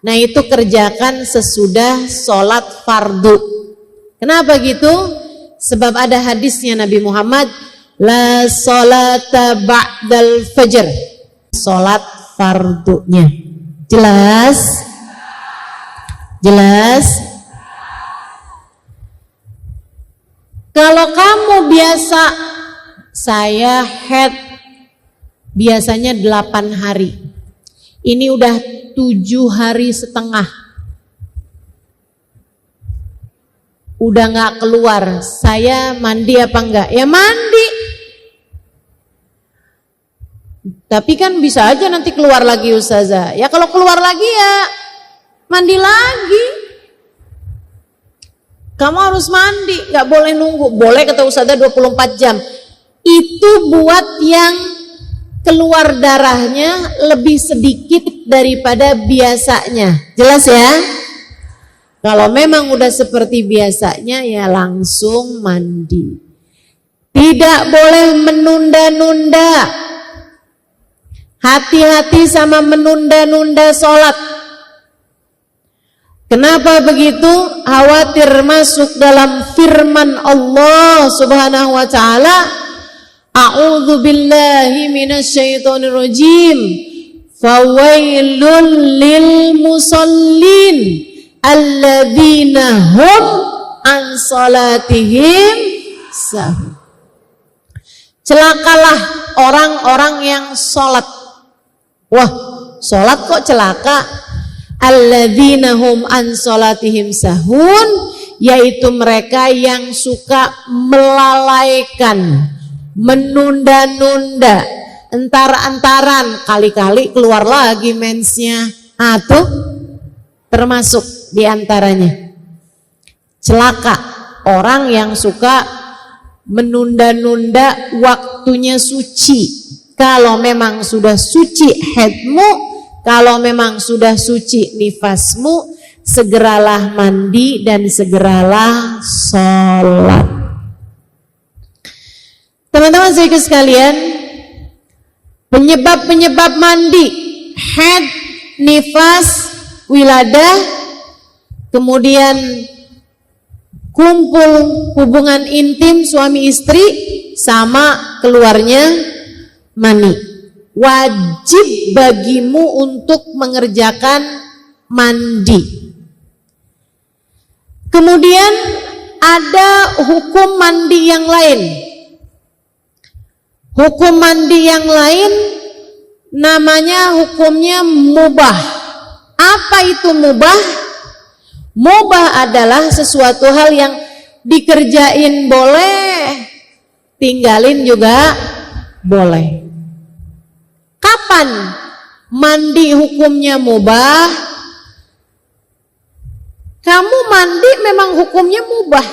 Speaker 3: nah itu kerjakan sesudah sholat fardu. Kenapa gitu? Sebab ada hadisnya Nabi Muhammad, la sholata ba'dal fajr, sholat fardunya. Jelas? Jelas? Kalau kamu biasa, saya head biasanya 8 hari, ini udah 7 hari setengah, udah gak keluar, saya mandi apa enggak? Ya mandi, tapi kan bisa aja nanti keluar lagi Ustazah. Ya kalau keluar lagi ya mandi lagi. Kamu harus mandi, gak boleh nunggu. Boleh kata Ustazah 24 jam. Itu buat yang keluar darahnya lebih sedikit daripada biasanya. Jelas ya? Kalau memang udah seperti biasanya ya langsung mandi. Tidak boleh menunda-nunda. Hati-hati sama menunda-nunda sholat. Kenapa begitu? Khawatir masuk dalam firman Allah Subhanahu wa taala, A'udzu billahi minasyaitonir rajim. Fawailul lil musallin alladzina hum an salatihim sahun. Celakalah orang-orang yang sholat. Wah, sholat kok celaka? Alladzina hum an salatihim sahun, yaitu mereka yang suka melalaikan, menunda-nunda, entar-antaran, kali-kali keluar lagi mensnya. Tuh termasuk diantaranya. Celaka orang yang suka menunda-nunda waktunya suci. Kalau memang sudah suci haidmu, kalau memang sudah suci nifasmu, segeralah mandi dan segeralah sholat. Teman-teman saya sekalian, penyebab-penyebab mandi, haid, nifas, wiladah, kemudian kumpul hubungan intim suami istri, sama keluarnya mani. Wajib bagimu untuk mengerjakan mandi. Kemudian ada hukum mandi yang lain. Hukum mandi yang lain namanya hukumnya mubah. Apa itu mubah? Mubah adalah sesuatu hal yang dikerjain boleh, tinggalin juga boleh. Kapan mandi hukumnya mubah? Kamu mandi memang hukumnya mubah.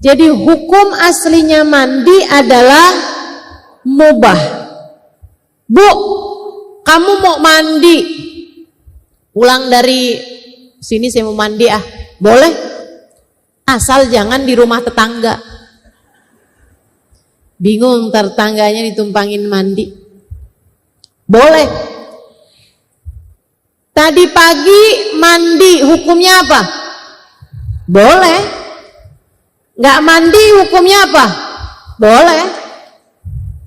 Speaker 3: Jadi hukum aslinya mandi adalah mubah. Bu, kamu mau mandi, pulang dari sini saya mau mandi boleh, asal jangan di rumah tetangga. Bingung ntar tetangganya ditumpangin mandi. Boleh. Tadi pagi mandi hukumnya apa? Boleh. Nggak mandi hukumnya apa? Boleh.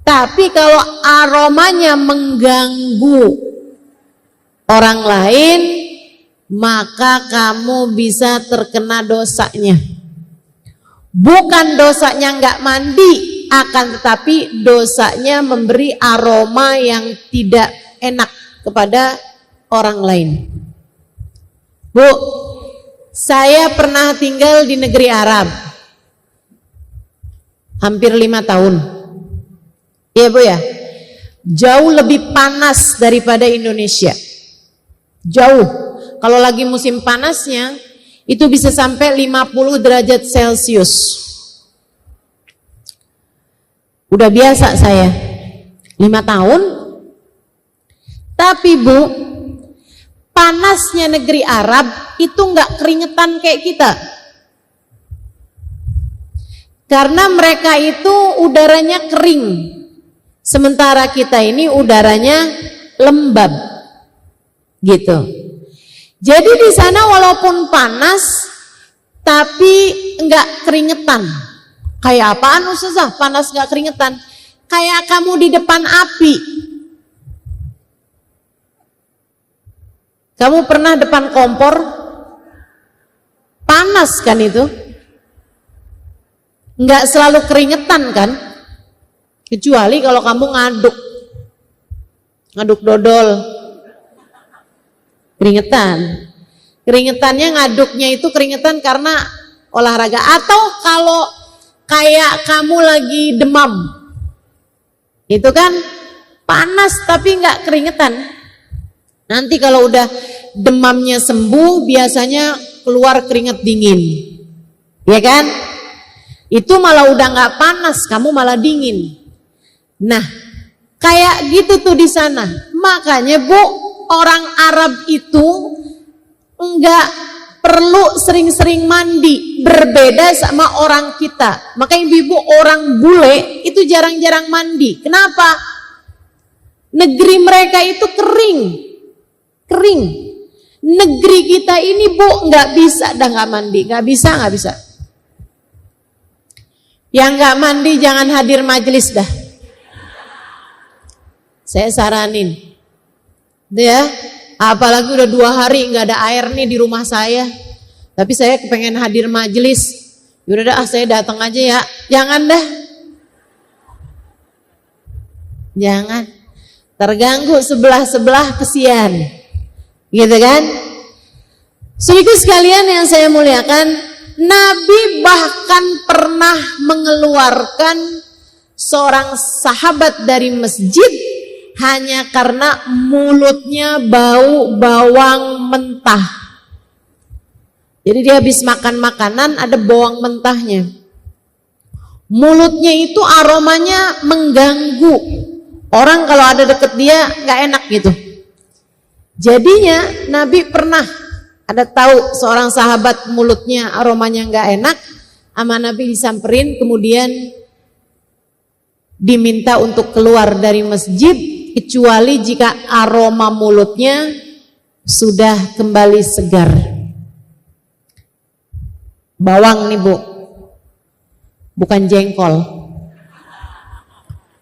Speaker 3: Tapi kalau aromanya mengganggu orang lain, maka kamu bisa terkena dosanya. Bukan dosanya nggak mandi, akan tetapi dosanya memberi aroma yang tidak enak kepada orang lain. Bu, saya pernah tinggal di negeri Arab hampir 5 tahun. Iya Bu ya, jauh lebih panas daripada Indonesia. Jauh. Kalau lagi musim panasnya itu bisa sampai 50 derajat Celcius. Udah biasa saya 5 tahun. Tapi Bu, panasnya negeri Arab itu nggak keringetan kayak kita. Karena mereka itu udaranya kering. Sementara kita ini udaranya lembab. Gitu. Jadi di sana walaupun panas tapi nggak keringetan. Kayak apaan Ustazah? Panas nggak keringetan? Kayak kamu di depan api. Kamu pernah depan kompor? Panas kan itu? Nggak selalu keringetan kan? Kecuali kalau kamu ngaduk dodol, keringetan. Keringetannya ngaduknya itu keringetan karena olahraga. Atau kalau kayak kamu lagi demam, itu kan panas tapi nggak keringetan. Nanti kalau udah demamnya sembuh, biasanya keluar keringet dingin, ya kan? Itu malah udah nggak panas, kamu malah dingin. Nah, kayak gitu tuh di sana. Makanya Bu, orang Arab itu nggak perlu sering-sering mandi, berbeda sama orang kita. Makanya ibu orang bule itu jarang-jarang mandi. Kenapa? Negeri mereka itu kering. Negeri kita ini Bu nggak bisa dah nggak mandi, nggak bisa. Yang nggak mandi jangan hadir majelis dah. Saya saranin, ya. Apalagi udah 2 hari nggak ada air nih di rumah saya. Tapi saya kepengen hadir majelis. Yaudah dah, saya datang aja ya. Jangan dah. Jangan. Terganggu sebelah kesian. Gitu kan? Saudaraku sekalian yang saya muliakan, Nabi bahkan pernah mengeluarkan seorang sahabat dari masjid hanya karena mulutnya bau bawang mentah. Jadi dia habis makan makanan ada bawang mentahnya. Mulutnya itu aromanya mengganggu. Orang kalau ada deket dia nggak enak gitu. Jadinya Nabi pernah ada tahu seorang sahabat mulutnya aromanya nggak enak, sama Nabi disamperin, kemudian diminta untuk keluar dari masjid kecuali jika aroma mulutnya sudah kembali segar. Bawang nih Bu, bukan jengkol,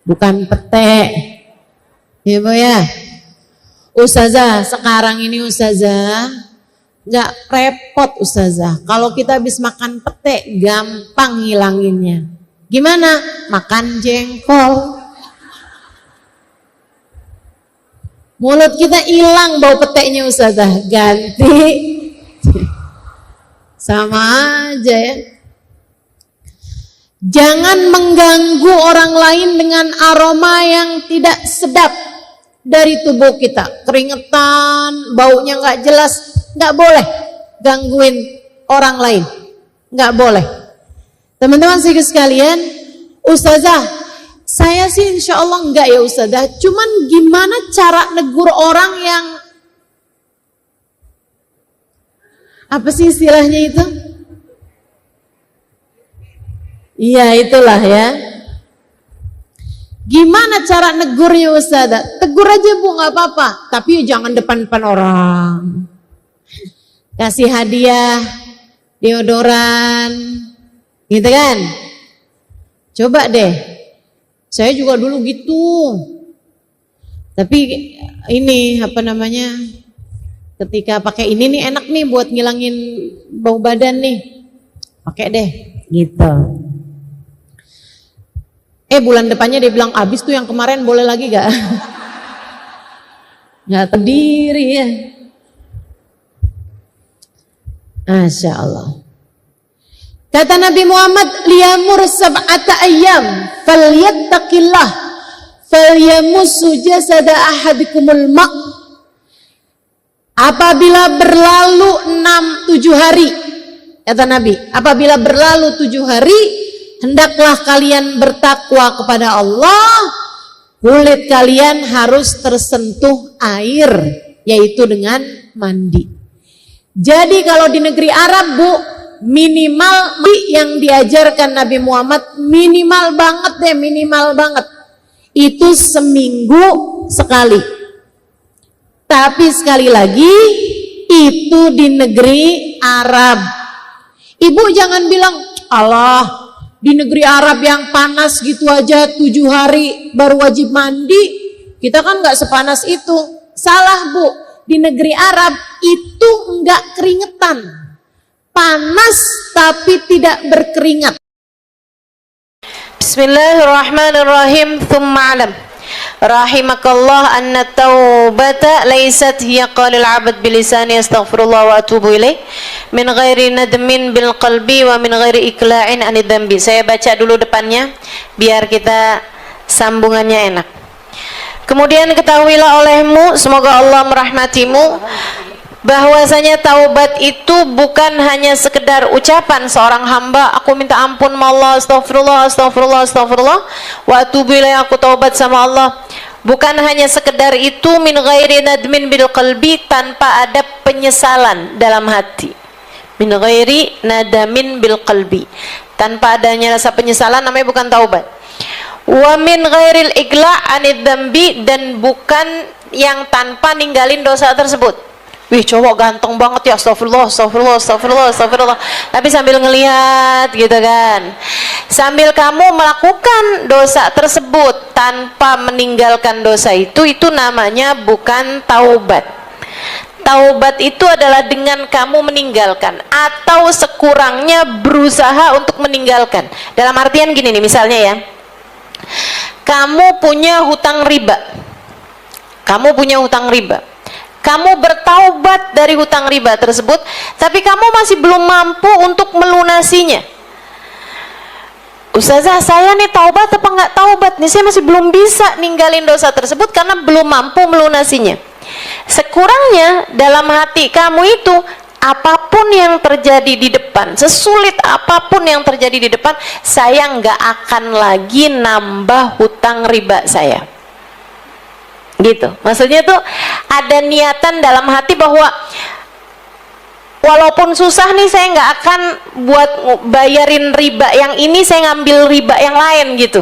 Speaker 3: bukan pete, ya Bu ya. Ustazah, sekarang ini Ustazah nggak repot Ustazah. Kalau kita habis makan pete gampang ngilanginnya. Gimana? Makan jengkol. Mulut kita hilang bau peteknya Ustazah. Ganti. Sama aja ya. Jangan mengganggu orang lain dengan aroma yang tidak sedap dari tubuh kita. Keringetan, baunya nggak jelas, nggak boleh gangguin orang lain, nggak boleh. Teman-teman sekalian, Ustazah, saya sih insya Allah enggak ya Ustazah. Cuman gimana cara negur orang yang apa sih istilahnya itu? Iya itulah ya. Gimana cara negurnya Ustazah? Tegur aja Bu, nggak apa-apa. Tapi jangan depan-depan orang. Kasih hadiah, deodoran, gitu kan? Coba deh. Saya juga dulu gitu. Tapi ini apa namanya? Ketika pakai ini nih enak nih buat ngilangin bau badan nih. Pakai deh, gitu. Bulan depannya dia bilang abis tuh yang kemarin boleh lagi gak? Nggak terdiri ya. Masya Allah. Kata Nabi Muhammad, liyamur sab'ata ayyam falyattaqillah falyamussu jasada ahadikumul ma'. Apabila berlalu 6-7 hari, kata Nabi, apabila berlalu 7 hari, hendaklah kalian bertakwa kepada Allah, kulit kalian harus tersentuh air, yaitu dengan mandi. Jadi kalau di negeri Arab Bu, minimal yang diajarkan Nabi Muhammad, minimal banget deh, minimal banget. Itu seminggu sekali. Tapi sekali lagi, itu di negeri Arab. Ibu jangan bilang, Allah, di negeri Arab yang panas gitu aja 7 hari baru wajib mandi. Kita kan nggak sepanas itu. Salah Bu, di negeri Arab itu nggak keringetan. Panas tapi tidak berkeringat.
Speaker 2: Bismillahirrahmanirrahim. Thumma alam rahimakallah anna taubata laysat hiya qalil abad bilisani astaghfirullah wa atubu ilaih min ghairi nadmin bil qalbi wa min ghairi ikla'in anid dambi. Saya baca dulu depannya biar kita sambungannya enak. Kemudian ketahuilah olehmu, semoga Allah merahmatimu, bahwasanya taubat itu bukan hanya sekedar ucapan seorang hamba, aku minta ampun sama Allah, astagfirullah, astagfirullah, astagfirullah, wa atubu ilaih, aku taubat sama Allah. Bukan hanya sekedar itu, min ghairi nadmin bil qalbi, tanpa ada penyesalan dalam hati. Min ghairi nadamin bil qalbi, tanpa adanya rasa penyesalan, namanya bukan taubat. Wa min ghairil igla' anid dambi, dan bukan yang tanpa ninggalin dosa tersebut. Wih, cowok ganteng banget ya, astagfirullah, astagfirullah, astagfirullah, astagfirullah. Tapi sambil ngelihat gitu kan. Sambil kamu melakukan dosa tersebut tanpa meninggalkan dosa itu namanya bukan taubat. Taubat itu adalah dengan kamu meninggalkan atau sekurangnya berusaha untuk meninggalkan. Dalam artian gini nih, misalnya ya. Kamu punya hutang riba. Kamu punya hutang riba. Kamu bertaubat dari hutang riba tersebut, tapi kamu masih belum mampu untuk melunasinya. Ustazah, saya nih taubat apa nggak taubat nih? Saya masih belum bisa ninggalin dosa tersebut karena belum mampu melunasinya. Sekurangnya dalam hati kamu itu, apapun yang terjadi di depan, sesulit apapun yang terjadi di depan, saya nggak akan lagi nambah hutang riba saya. Gitu, maksudnya tuh ada niatan dalam hati bahwa walaupun susah nih, saya nggak akan buat bayarin riba yang ini, saya ngambil riba yang lain gitu.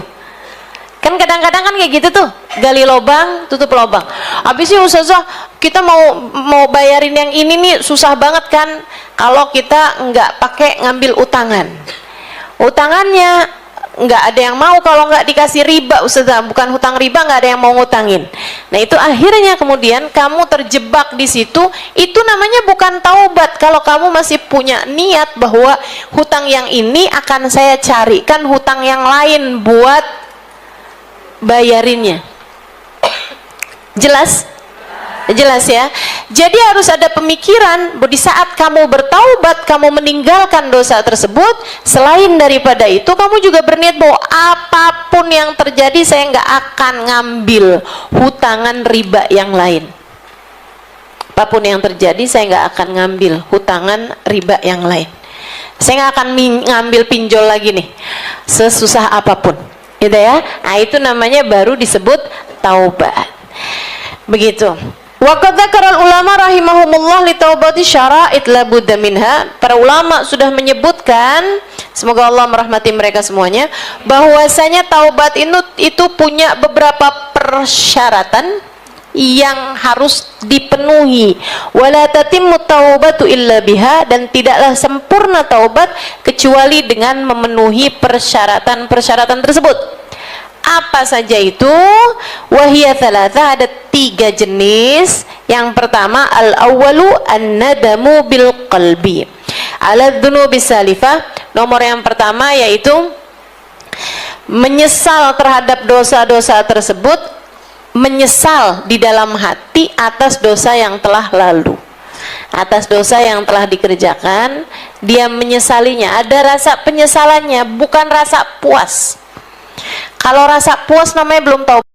Speaker 2: Kan kadang-kadang kan kayak gitu tuh, gali lubang tutup lubang. Habisnya Ustazah, kita mau bayarin yang ini nih susah banget kan kalau kita nggak pakai ngambil utangan. Utangannya nggak ada yang mau kalau nggak dikasih riba, Ustazah, bukan hutang riba, nggak ada yang mau ngutangin. Nah itu akhirnya kemudian kamu terjebak di situ. Itu namanya bukan taubat. Kalau kamu masih punya niat bahwa hutang yang ini akan saya carikan hutang yang lain buat bayarinnya. Jelas? Jelas ya. Jadi harus ada pemikiran di saat kamu bertaubat, kamu meninggalkan dosa tersebut. Selain daripada itu, kamu juga berniat bahwa apapun yang terjadi, saya nggak akan ngambil hutangan riba yang lain. Apapun yang terjadi, saya nggak akan ngambil hutangan riba yang lain. Saya nggak akan ngambil pinjol lagi nih, sesusah apapun, gitu ya. Nah itu namanya baru disebut taubat. Begitu. Wa qad dzakara ulama rahimahumullah li taubati syara'it la budda minha. Para ulama sudah menyebutkan
Speaker 1: semoga Allah merahmati mereka semuanya, bahwasanya taubat itu punya beberapa persyaratan yang harus dipenuhi. Wala tatimmu taubatu illa biha, dan tidaklah sempurna taubat kecuali dengan memenuhi persyaratan-persyaratan tersebut. Apa saja itu? Wahiyya thalatha, ada 3 jenis. Yang pertama, al-awwalu an-nadamu bil qalbi ala dzunubi salifah. Nomor yang pertama yaitu menyesal terhadap dosa-dosa tersebut, menyesal di dalam hati atas dosa yang telah lalu, atas dosa yang telah dikerjakan, dia menyesalinya. Ada rasa penyesalannya, bukan rasa puas. Kalau rasa puas namanya belum tahu.